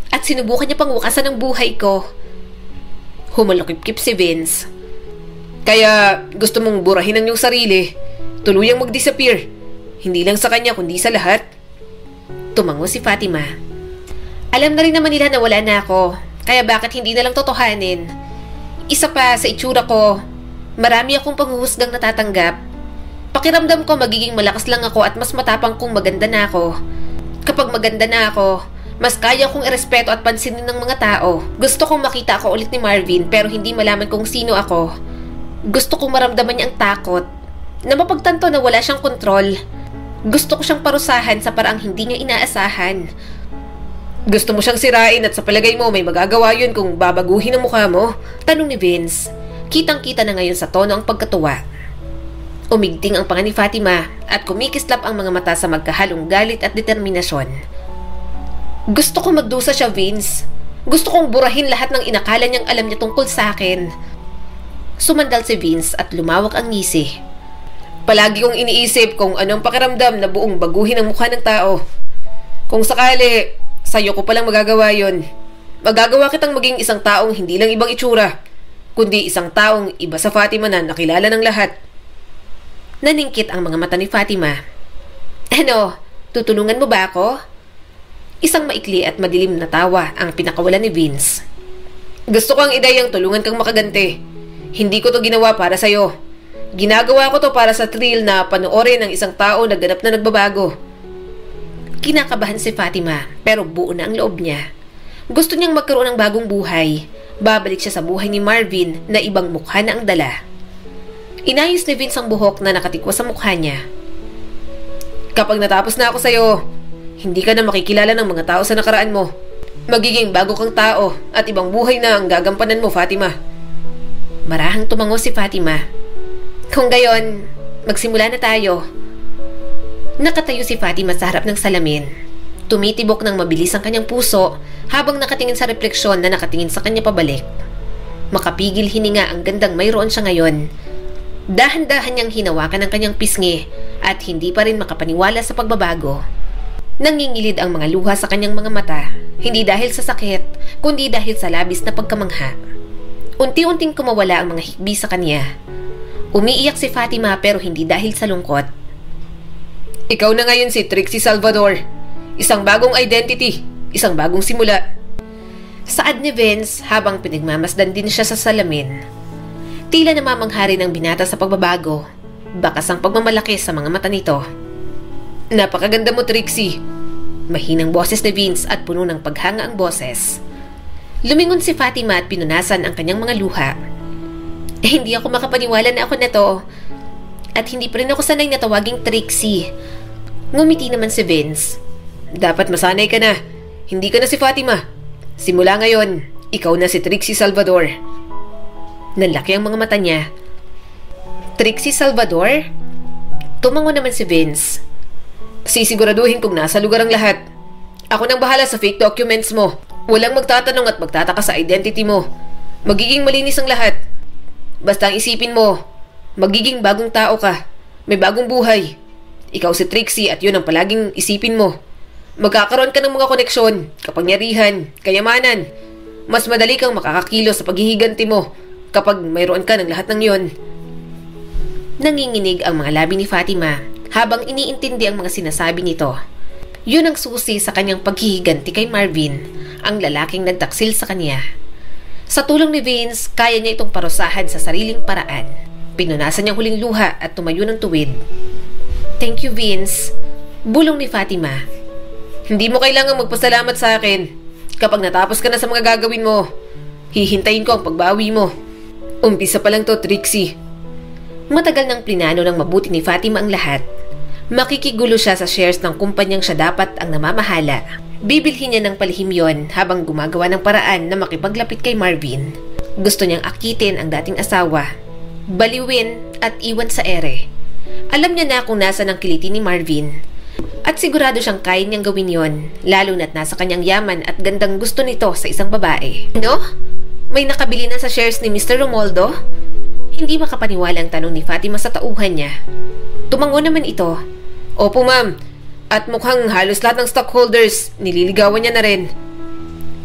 At sinubukan niya pang wakasan ang buhay ko. Humalukip-kip si Vince. Kaya gusto mong burahin ang iyong sarili. Tuluyang mag-disappear. Hindi lang sa kanya kundi sa lahat. Tumango si Fatima. Alam na rin naman nila na wala na ako. Kaya bakit hindi na lang totohanin? Isa pa sa itsura ko, marami akong panghuhusgang natatanggap. Pakiramdam ko magiging malakas lang ako at mas matapang kung maganda na ako. Kapag maganda na ako, mas kaya kong irespeto at pansinin ng mga tao. Gusto kong makita ako ulit ni Marvin pero hindi malaman kung sino ako. Gusto kong maramdaman niya ang takot, na mapagtanto na wala siyang kontrol. Gusto ko siyang parusahan sa paraang hindi niya inaasahan. Gusto mo siyang sirain at sa palagay mo may magagawa yun kung babaguhin ang mukha mo? Tanong ni Vince. Kitang-kita na ngayon sa tono ang pagkatuwa. Umigting ang panga ni Fatima at kumikislap ang mga mata sa magkahalong galit at determinasyon. Gusto ko magdusa siya, Vince. Gusto kong burahin lahat ng inakala niyang alam niya tungkol sa akin. Sumandal si Vince at lumawak ang ngisi. Palagi kong iniisip kung anong pakiramdam na buong baguhin ang mukha ng tao. Kung sakali, sa'yo ko palang magagawa yun. Magagawa kitang maging isang taong hindi lang ibang itsura, kundi isang taong iba sa Fatima na nakilala ng lahat. Naningkit ang mga mata ni Fatima. Ano, tutulungan mo ba ako? Isang maikli at madilim na tawa ang pinakawalan ni Vince. Gusto ko ang ideyang tulungan kang makaganti. Hindi ko to ginawa para sa'yo. Ginagawa ko to para sa thrill na panoorin ang isang tao na ganap na nagbabago. Kinakabahan si Fatima pero buo na ang loob niya. Gusto niyang magkaroon ng bagong buhay. Babalik siya sa buhay ni Marvin na ibang mukha na ang dala. Inayos ni Vince ang buhok na nakatikwas sa mukha niya. Kapag natapos na ako sa'yo, hindi ka na makikilala ng mga tao sa nakaraan mo. Magiging bago kang tao at ibang buhay na ang gagampanan mo, Fatima. Marahang tumango si Fatima. Kung gayon, magsimula na tayo. Nakatayo si Fatima sa harap ng salamin. Tumitibok ng mabilis ang kanyang puso habang nakatingin sa refleksyon na nakatingin sa kanya pabalik. Makapigil hininga ang gandang mayroon siya ngayon. Dahan-dahan niyang hinawakan ang kanyang pisngi at hindi pa rin makapaniwala sa pagbabago. Nangingilid ang mga luha sa kanyang mga mata, hindi dahil sa sakit, kundi dahil sa labis na pagkamangha. Unti-unting kumawala ang mga hikbi sa kanya. Umiiyak si Fatima pero hindi dahil sa lungkot. Ikaw na ngayon si Trixie Salvador. Isang bagong identity, isang bagong simula. Saad ni Vince habang pinagmamasdan din siya sa salamin. Tila namamanghari ng binata sa pagbabago. Bakas ang pagmamalaki sa mga mata nito. Napakaganda mo, Trixie. Mahinang boses ni Vince at puno ng paghanga ang boses. Lumingon si Fatima at pinunasan ang kanyang mga luha. Hindi ako makapaniwala na ako na to. At hindi pa rin ako sanay na tawaging Trixie. Ngumiti naman si Vince. Dapat masanay ka na. Hindi ka na si Fatima. Simula ngayon, ikaw na si Trixie Salvador. Nalaki ang mga mata niya. Trixie Salvador? Tumango naman si Vince. Sisiguraduhin kung nasa lugar ang lahat. Ako nang bahala sa fake documents mo. Walang magtatanong at magtataka sa identity mo. Magiging malinis ang lahat. Basta ang isipin mo, magiging bagong tao ka. May bagong buhay. Ikaw si Trixie at yun ang palaging isipin mo. Magkakaroon ka ng mga koneksyon, kapangyarihan, kayamanan. Mas madali kang makakakilos sa paghihiganti mo kapag mayroon ka ng lahat ng yon. Nanginginig ang mga labi ni Fatima habang iniintindi ang mga sinasabi nito. Yun ang susi sa kanyang paghihiganti kay Marvin, ang lalaking nagtaksil sa kanya. Sa tulong ni Vince, kaya niya itong parusahan sa sariling paraan. Pinunasan niyang huling luha at tumayo ng tuwid. "Thank you, Vince," bulong ni Fatima. Hindi mo kailangang magpasalamat sa akin. Kapag natapos ka na sa mga gagawin mo, hihintayin ko ang pagbawi mo. Umpisa pa lang to, Trixie. Matagal nang plinano ng mabuti ni Fatima ang lahat. Makikigulo siya sa shares ng kumpanyang siya dapat ang namamahala. Bibilhin niya ng palihim yon habang gumagawa ng paraan na makipaglapit kay Marvin. Gusto niyang akitin ang dating asawa, baliwin at iwan sa ere. Alam niya na kung nasa ng kiliti ni Marvin. At sigurado siyang kaya niyang gawin yon, lalo na't nasa kanyang yaman at gandang gusto nito sa isang babae. "No? May nakabili na sa shares ni Mr. Romualdo?" Hindi makapaniwala ang tanong ni Fatima sa tauhan niya. Tumango naman ito. "Opo, ma'am. At mukhang halos lahat ng stockholders nililigawan niya na rin."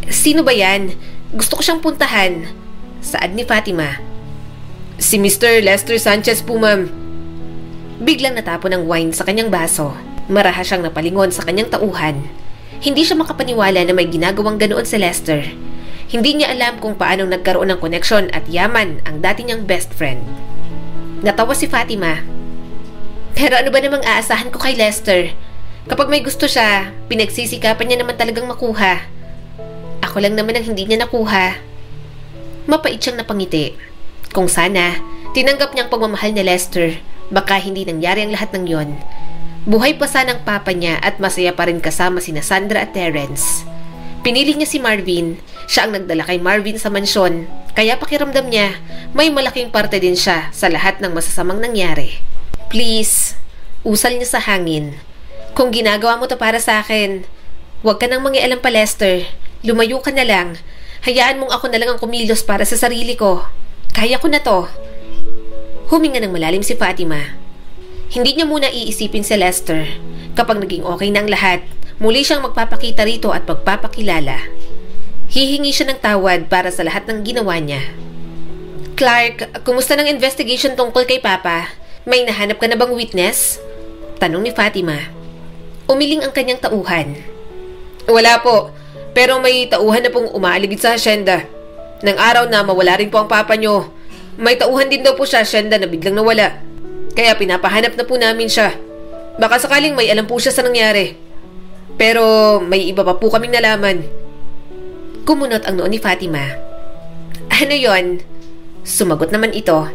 "Sino ba yan? Gusto ko siyang puntahan," saad ni Fatima. "Si Mr. Lester Sanchez po, ma'am." Biglang natapon ang wine sa kanyang baso. Maraha siyang napalingon sa kanyang tauhan. Hindi siya makapaniwala na may ginagawang ganoon si Lester. Hindi niya alam kung paano nagkaroon ng koneksyon at yaman ang dati niyang best friend. Natawa si Fatima. "Pero ano ba namang aasahan ko kay Lester? Kapag may gusto siya, pinagsisikapan niya naman talagang makuha. Ako lang naman ang hindi niya nakuha." Mapait siyang napangiti. Kung sana, tinanggap niyang pagmamahal ni Lester, baka hindi nangyari ang lahat ng yon. Buhay pa sana ang papa niya at masaya pa rin kasama sina Sandra at Terence. Pinili niya si Marvin. Siya ang nagdala kay Marvin sa mansyon, kaya pakiramdam niya may malaking parte din siya sa lahat ng masasamang nangyari. "Please," usal niya sa hangin. "Kung ginagawa mo to para sa akin, huwag ka nang mangialam pa, Lester. Lumayo ka na lang. Hayaan mong ako na lang ang kumilos para sa sarili ko. Kaya ko na to." Huminga ng malalim si Fatima. Hindi niya muna iisipin si Lester. Kapag naging okay na ang lahat, muli siyang magpapakita rito at magpapakilala. Hihingi siya ng tawad para sa lahat ng ginawa niya. "Clark, kumusta ng investigation tungkol kay Papa? May nahanap ka na bang witness?" tanong ni Fatima. Umiling ang kanyang tauhan. "Wala po, pero may tauhan na pong umaaligid sa hasyenda. Nang araw na mawala rin po ang papa nyo, may tauhan din daw po sa hasyenda na biglang nawala. Kaya pinapahanap na po namin siya. Baka sakaling may alam po siya sa nangyari. Pero may iba pa po kaming nalaman." Kumunot ang noo ni Fatima. "Ano yon?" Sumagot naman ito.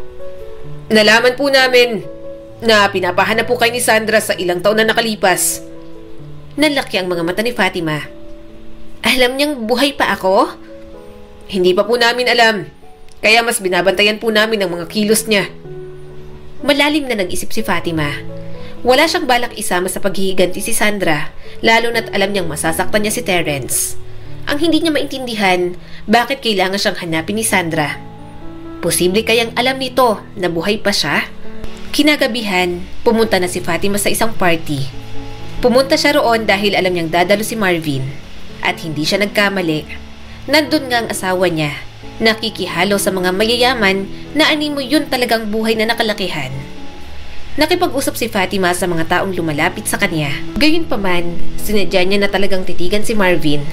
"Nalaman po namin na pinapahanap po kayo ni Sandra sa ilang taon na nakalipas." Nalaki ang mga mata ni Fatima. "Alam niyang buhay pa ako?" "Hindi pa po namin alam. Kaya mas binabantayan po namin ang mga kilos niya." Malalim na nag-isip si Fatima. Wala siyang balak isama sa paghihiganti si Sandra, lalo na't alam niyang masasaktan niya si Terence. Ang hindi niya maintindihan, bakit kailangan siyang hanapin ni Sandra. Posible kayang alam nito na buhay pa siya? Kinagabihan, pumunta na si Fatima sa isang party. Pumunta siya roon dahil alam niyang dadalo si Marvin. At hindi siya nagkamali. Nandun nga ang asawa niya. Nakikihalo sa mga mayayaman na animo yun talagang buhay na nakalakihan. Nakipag-usap si Fatima sa mga taong lumalapit sa kanya. Gayunpaman, sinadya niya na talagang titigan si Marvin.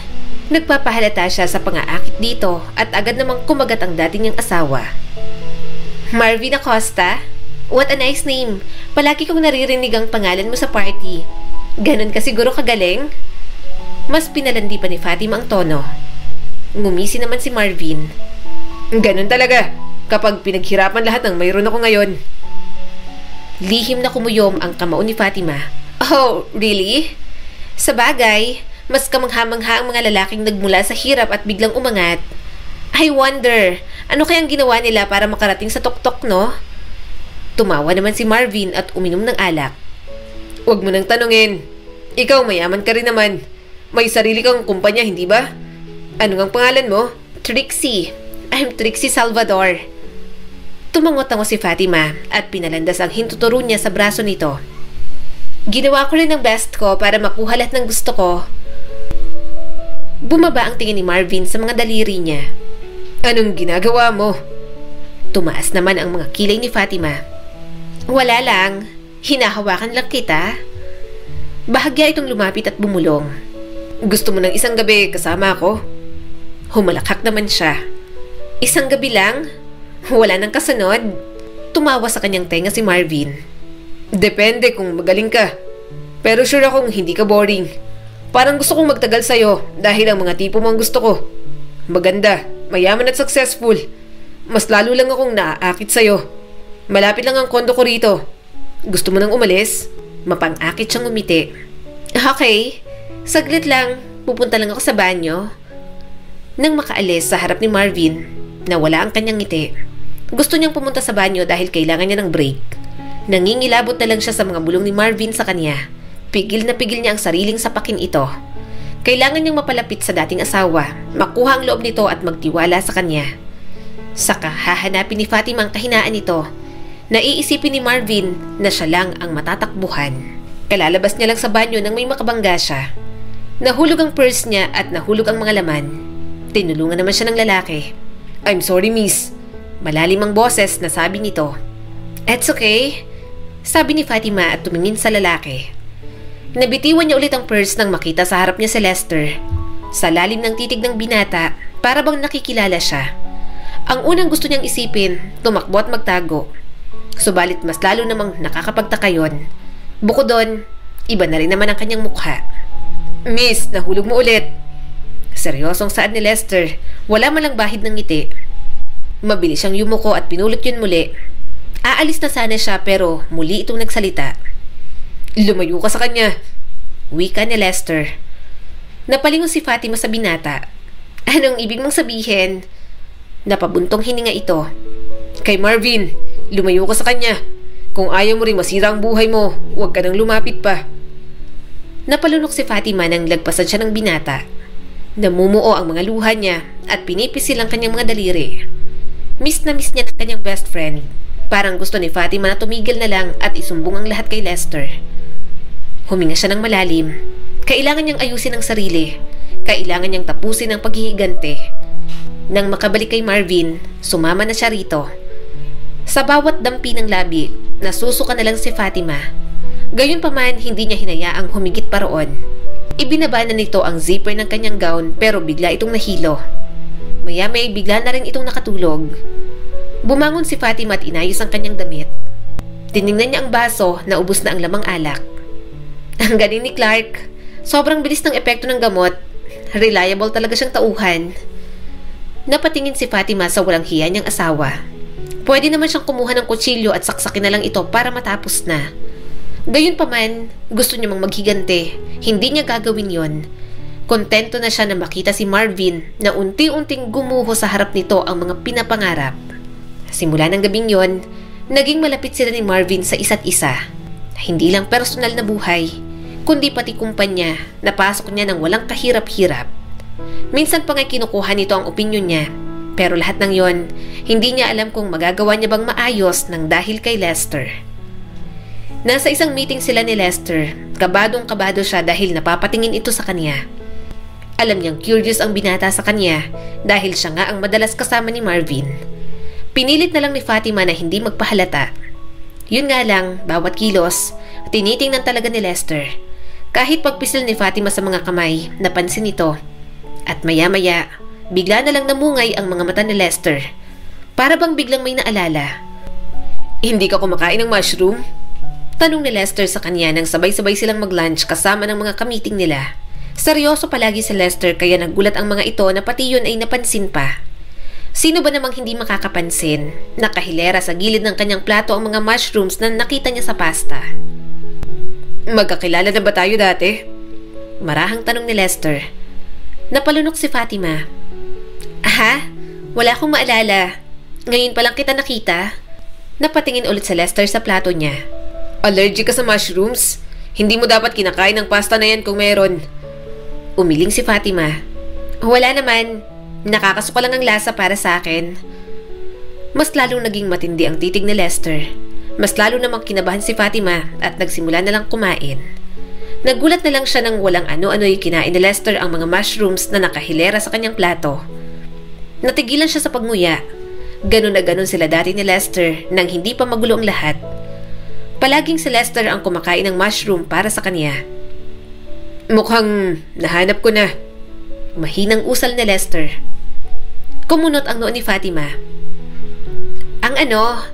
Nagpapahalata siya sa pang-aakit dito at agad namang kumagat ang dati niyang asawa. "Marvin Acosta? What a nice name. Palagi kong naririnig ang pangalan mo sa party. Ganon ka siguro kagaling?" Mas pinalandi pa ni Fatima ang tono. Ngumisi naman si Marvin. "Ganon talaga. Kapag pinaghirapan lahat ng mayroon ako ngayon." Lihim na kumuyom ang kamao ni Fatima. "Oh, really? Sa bagay, mas kamangha-mangha ang mga lalaking nagmula sa hirap at biglang umangat. I wonder, ano kayang ginawa nila para makarating sa tuktok, no?" Tumawa naman si Marvin at uminom ng alak. "Huwag mo nang tanungin. Ikaw mayaman ka rin naman. May sarili kang kumpanya, hindi ba? Ano ngang pangalan mo?" "Trixie. I'm Trixie Salvador." Tumangot-tango si Fatima at pinalandas ang hintuturo niya sa braso nito. "Ginawa ko rin ang best ko para makuha lahat ng gusto ko." Bumaba ang tingin ni Marvin sa mga daliri niya. "Anong ginagawa mo?" Tumaas naman ang mga kilay ni Fatima. "Wala lang. Hinahawakan lang kita." Bahagya itong lumapit at bumulong. "Gusto mo ng isang gabi kasama ako?" Humalakhak naman siya. "Isang gabi lang? Wala nang kasunod?" Tumawa sa kanyang tenga si Marvin. Depende kung magaling ka. Pero sure akong hindi ka boring. Parang gusto kong magtagal sa'yo dahil ang mga tipo mo ang gusto ko. Maganda, mayaman at successful. Mas lalo lang akong naaakit sa'yo. Malapit lang ang kondo ko rito. Gusto mo nang umalis? Mapang-akit siyang umiti. Okay, saglit lang. Pupunta lang ako sa banyo. Nang makaalis sa harap ni Marvin, nawala ang kanyang ngiti. Gusto niyang pumunta sa banyo dahil kailangan niya ng break. Nangingilabot na lang siya sa mga bulong ni Marvin sa kanya. Pigil na pigil niya ang sariling sapakin ito. Kailangan niyang mapalapit sa dating asawa, makuha ang loob nito at magtiwala sa kanya. Saka hahanapin ni Fatima ang kahinaan nito. Naiisipin ni Marvin na siya lang ang matatakbuhan. Kalalabas niya lang sa banyo nang may makabangga siya. Nahulog ang purse niya at nahulog ang mga laman. Tinulungan naman siya ng lalaki. I'm sorry, miss. Malalim ang boses na sabi nito. It's okay, sabi ni Fatima at tumingin sa lalaki. Nabitiwan niya ulit ang purse nang makita sa harap niya si Lester. Sa lalim ng titig ng binata, para bang nakikilala siya. Ang unang gusto niyang isipin, tumakbo at magtago. Subalit mas lalo namang nakakapagtaka yun. Bukod doon, iba na rin naman ang kanyang mukha. Miss, nahulog mo ulit. Seryosong saad ni Lester, wala man lang bahid ng ngiti. Mabilis siyang yumuko at pinulot yun muli. Aalis na sana siya pero muli itong nagsalita. Lumayo ka sa kanya. Wika ni Lester. Napalingon si Fatima sa binata. Anong ibig mong sabihin? Napabuntong hininga ito. Kay Marvin, lumayo ka sa kanya. Kung ayaw mo rin masira ang buhay mo, huwag ka nang lumapit pa. Napalunok si Fatima nang lagpasan siya ng binata. Namumuo ang mga luha niya at pinipisil ang kanyang mga daliri. Miss na miss niya ng kanyang best friend. Parang gusto ni Fatima na tumigil na lang at isumbong ang lahat kay Lester. Huminga siya ng malalim. Kailangan niyang ayusin ang sarili. Kailangan niyang tapusin ang paghihigante. Nang makabalik kay Marvin, sumama na siya rito. Sa bawat dampi ng labi, nasusuka na lang si Fatima. Gayunpaman, hindi niya hinayaang humigit pa roon. Ibinaba na nito ang zipper ng kanyang gown pero bigla itong nahilo. Maya-may bigla na rin itong nakatulog. Bumangon si Fatima at inayos ang kanyang damit. Tiningnan niya ang baso na ubos na ang lamang alak. Ang galing ni Clark. Sobrang bilis ng epekto ng gamot. Reliable talaga siyang tauhan. Napatingin si Fatima sa walang hiya niyang asawa. Pwede naman siyang kumuha ng kutsilyo at saksakin na lang ito para matapos na. Gayunpaman, gusto niya mang maghigante. Hindi niya gagawin yon. Kontento na siya na makita si Marvin na unti-unting gumuho sa harap nito ang mga pinapangarap. Simula ng gabing yon, naging malapit sila ni Marvin sa isa't isa. Hindi lang personal na buhay, kundi pati kumpanya na pasok niya ng walang kahirap-hirap. Minsan pa nga kinukuha nito ang opinyon niya, pero lahat ng yon, hindi niya alam kung magagawa niya bang maayos ng dahil kay Lester. Nasa isang meeting sila ni Lester, kabadong-kabado siya dahil napapatingin ito sa kanya. Alam niyang curious ang binata sa kanya dahil siya nga ang madalas kasama ni Marvin. Pinilit na lang ni Fatima na hindi magpahalata. Yun nga lang, bawat kilos, tinitingnan talaga ni Lester. Kahit pagpisil ni Fatima sa mga kamay, napansin ito. At maya-maya, bigla na lang namungay ang mga mata ni Lester. Para bang biglang may naalala. Hindi ka kumakain ng mushroom? Tanong ni Lester sa kanya nang sabay-sabay silang mag-lunch kasama ng mga kamiting nila. Seryoso palagi si Lester kaya nagulat ang mga ito na pati yun ay napansin pa. Sino ba namang hindi makakapansin? Nakahilera sa gilid ng kanyang plato ang mga mushrooms na nakita niya sa pasta. Magkakilala na ba tayo dati? Marahang tanong ni Lester. Napalunok si Fatima. Aha? Wala akong maalala. Ngayon pa lang kita nakita. Napatingin ulit si Lester sa plato niya. Allergic ka sa mushrooms? Hindi mo dapat kinakain ng pasta na yan kung meron. Umiling si Fatima. Wala naman. Nakakasuka lang ang lasa para sa akin. Mas lalong naging matindi ang titig ni Lester. Mas lalo namang kinabahan si Fatima at nagsimula na lang kumain. Nagulat na lang siya nang walang ano-ano'y kinain ni Lester ang mga mushrooms na nakahilera sa kanyang plato. Natigilan siya sa pagnguya. Ganon na ganon sila dati ni Lester nang hindi pa magulo ang lahat. Palaging si Lester ang kumakain ng mushroom para sa kanya. Mukhang nahanap ko na. Mahinang usal ni Lester. Kumunot ang noo ni Fatima. Ang ano?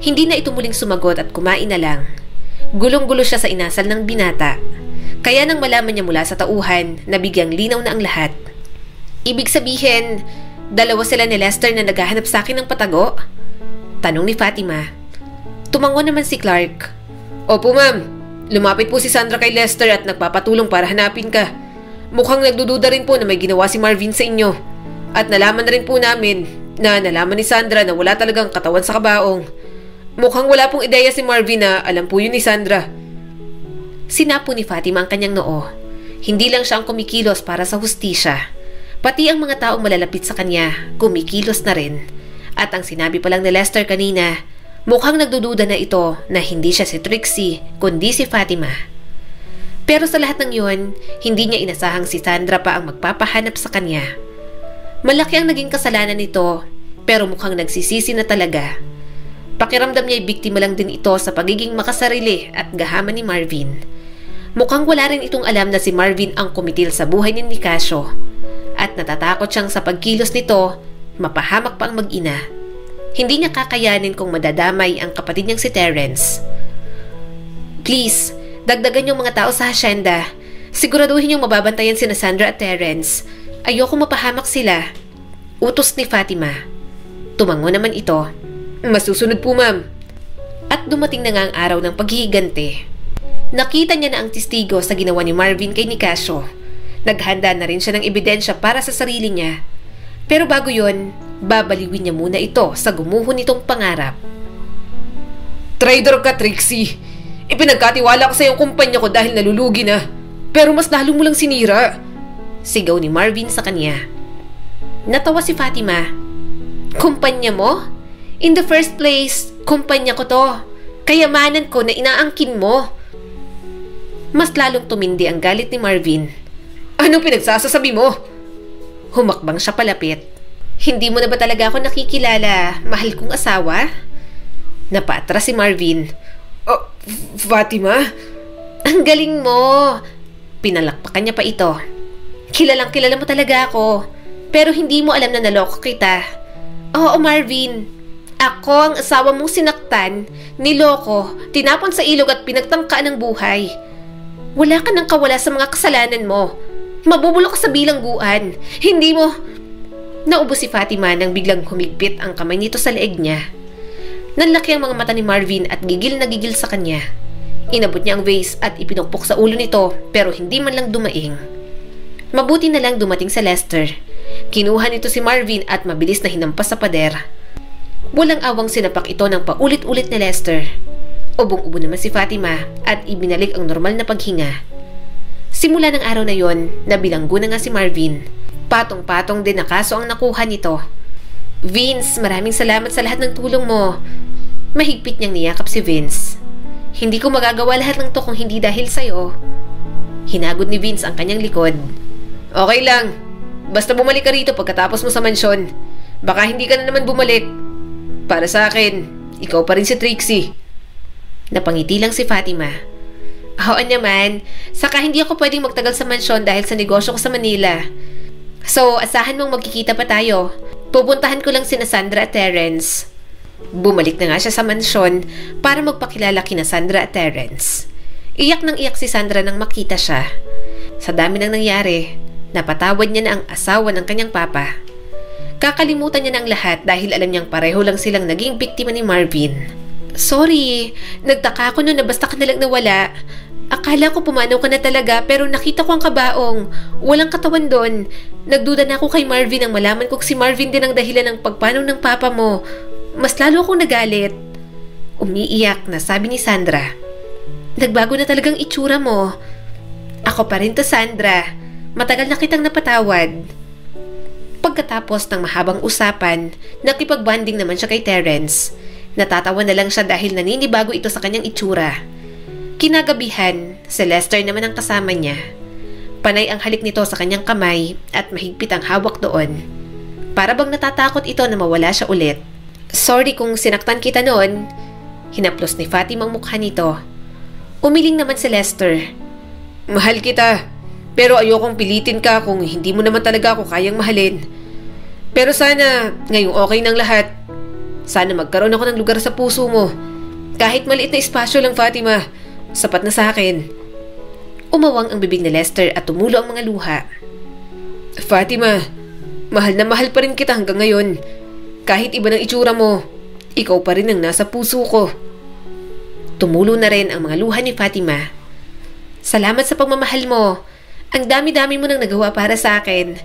Hindi na ito muling sumagot at kumain na lang. Gulong-gulo siya sa inasal ng binata. Kaya nang malaman niya mula sa tauhan, nabigyang linaw na ang lahat. Ibig sabihin, dalawa sila ni Lester na naghahanap sa akin ng patago? Tanong ni Fatima. Tumango naman si Clark. Opo ma'am, lumapit po si Sandra kay Lester at nagpapatulong para hanapin ka. Mukhang nagdududa rin po na may ginawa si Marvin sa inyo. At nalaman na rin po namin na nalaman ni Sandra na wala talagang katawan sa kabaong. Mukhang wala pong ideya si Marvin na alam po yun ni Sandra. Sinapo ni Fatima ang kanyang noo. Hindi lang siya ang kumikilos para sa hustisya. Pati ang mga taong malalapit sa kanya, kumikilos na rin. At ang sinabi pa lang ni Lester kanina, mukhang nagdududa na ito na hindi siya si Trixie, kundi si Fatima. Pero sa lahat ng yun, hindi niya inasahang si Sandra pa ang magpapahanap sa kanya. Malaki ang naging kasalanan nito, pero mukhang nagsisisi na talaga. Pakiramdam niya ay biktima lang din ito sa pagiging makasarili at gahaman ni Marvin. Mukhang wala rin itong alam na si Marvin ang kumitil sa buhay ni Nicasio. At natatakot siyang sa pagkilos nito, mapahamak pa ang mag-ina. Hindi niya kakayanin kung madadamay ang kapatid niyang si Terence. Please, dagdagan yung mga tao sa hasyenda. Siguraduhin yung mababantayan sina Sandra at Terence. Ayoko mapahamak sila. Utos ni Fatima. Tumango naman ito. Masusunod po ma'am. At dumating na nga ang araw ng paghihigante. Nakita niya na ang testigo sa ginawa ni Marvin kay Nicasio. Naghanda na rin siya ng ebidensya para sa sarili niya. Pero bago yon, babaliwin niya muna ito sa gumuho nitong pangarap. Traitor ka, Trixie! Ipinagkatiwala ko sa iyong kumpanya ko dahil nalulugi na. Pero mas lalo mo lang sinira. Sigaw ni Marvin sa kanya. Natawa si Fatima. Kumpanya mo? In the first place, kumpanya ko to. Kayamanan ko na inaangkin mo. Mas lalong tumindi ang galit ni Marvin. Anong pinagsasasabi mo? Humakbang siya palapit. Hindi mo na ba talaga ako nakikilala, mahal kong asawa? Napaatras si Marvin. Oh, Fatima? Ang galing mo. Pinalakpakan niya pa ito. Kilalang kilala mo talaga ako. Pero hindi mo alam na naloko kita. Oo, Marvin. Ako ang asawa mong sinaktan, niloko, tinapon sa ilog at pinagtangkaan ng buhay. Wala ka nang kawala sa mga kasalanan mo. Mabubulok ka sa bilangguan. Hindi mo... Naubos si Fatima nang biglang humigpit ang kamay nito sa leeg niya. Nanlaki ang mga mata ni Marvin at gigil na gigil sa kanya. Inabot niya ang vase at ipinukpok sa ulo nito pero hindi man lang dumaing. Mabuti na lang dumating sa Lester. Kinuha nito si Marvin at mabilis na hinampas sa pader. Walang awang sinapak ito ng paulit-ulit ni Lester. Ubong-ubo naman si Fatima at ibinalik ang normal na paghinga. Simula ng araw na yon, nabilanggo na nga si Marvin. Patong-patong din na kaso ang nakuha nito. Vince, maraming salamat sa lahat ng tulong mo. Mahigpit niyang niyakap si Vince. Hindi ko magagawa lahat ng to kung hindi dahil sa'yo. Hinagod ni Vince ang kanyang likod. Okay lang. Basta bumalik ka rito pagkatapos mo sa mansyon. Baka hindi ka na naman bumalik. Para sa akin, ikaw pa rin si Trixie. Napangiti lang si Fatima. Oo naman, saka hindi ako pwedeng magtagal sa mansyon dahil sa negosyo ko sa Manila. So, asahan mong magkikita pa tayo. Pupuntahan ko lang sina Sandra at Terence. Bumalik na nga siya sa mansyon para magpakilala kina Sandra at Terence. Iyak nang iyak si Sandra nang makita siya. Sa dami nang nangyari, napatawad niya na ang asawa ng kanyang papa. Kakalimutan niya ng lahat dahil alam niyang pareho lang silang naging biktima ni Marvin. Sorry, nagtaka ako noon na basta ka nalang nawala. Akala ko pumanaw ka na talaga pero nakita ko ang kabaong. Walang katawan doon. Nagduda na ako kay Marvin nang malaman kong si Marvin din ang dahilan ng pagpanaw ng papa mo. Mas lalo akong nagalit. Umiiyak na sabi ni Sandra. Nagbago na talagang itsura mo. Ako pa rin to, Sandra. Matagal na kitang napatawad. Pagkatapos ng mahabang usapan, nakipagbanding naman siya kay Terence. Natatawa na lang siya dahil naninibago ito sa kanyang itsura. Kinagabihan, si Lester naman ang kasama niya. Panay ang halik nito sa kanyang kamay at mahigpit ang hawak doon. Para bang natatakot ito na mawala siya ulit. Sorry kung sinaktan kita noon. Hinaplos ni Fatima ang mukha nito. Umiling naman si Lester. Mahal kita, pero ayokong pilitin ka kung hindi mo naman talaga ako kayang mahalin. Pero sana, ngayong okay ng lahat, Sana magkaroon ako ng lugar sa puso mo. Kahit maliit na espasyo lang, Fatima. Sapat na sa akin. Umawang ang bibig ni Lester at tumulo ang mga luha. Fatima, mahal na mahal pa rin kita hanggang ngayon. Kahit iba ng itsura mo, ikaw pa rin ang nasa puso ko. Tumulo na rin ang mga luha ni Fatima. Salamat sa pagmamahal mo. Ang dami-dami mo nang nagawa para sa akin.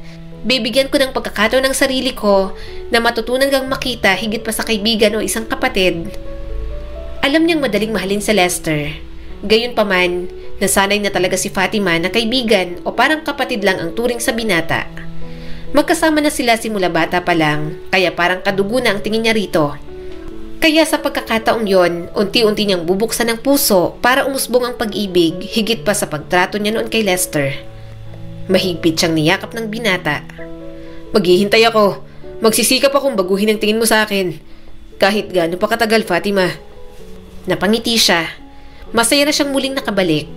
Bibigyan ko ng pagkakataon ng sarili ko na matutunan kang makita higit pa sa kaibigan o isang kapatid. Alam niyang madaling mahalin si Lester. Gayunpaman, nasanay na talaga si Fatima na kaibigan o parang kapatid lang ang turing sa binata. Magkasama na sila simula bata pa lang, kaya parang kadugo na ang tingin niya rito. Kaya sa pagkakataong yon, unti-unti niyang bubuksan ang puso para umusbong ang pag-ibig higit pa sa pagtrato niya noon kay Lester. Mahigpit siyang niyakap ng binata. Maghihintay ako. Magsisikap akong baguhin ang tingin mo sa akin. Kahit gaano pa katagal, Fatima. Napangiti siya. Masaya na siyang muling nakabalik.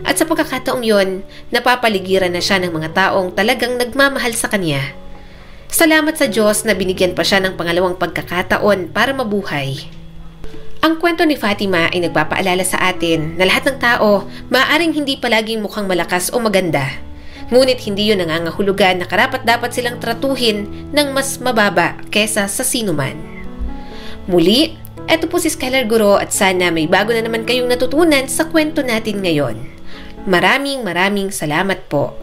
At sa pagkakataong yon, napapaligiran na siya ng mga taong talagang nagmamahal sa kanya. Salamat sa Diyos na binigyan pa siya ng pangalawang pagkakataon para mabuhay. Ang kwento ni Fatima ay nagpapaalala sa atin na lahat ng tao maaaring hindi palaging mukhang malakas o maganda. Ngunit hindi yun nangangahulugan na karapat-dapat silang tratuhin ng mas mababa kesa sa sinuman. Muli, eto po si Skylar Guro at sana may bago na naman kayong natutunan sa kwento natin ngayon. Maraming salamat po.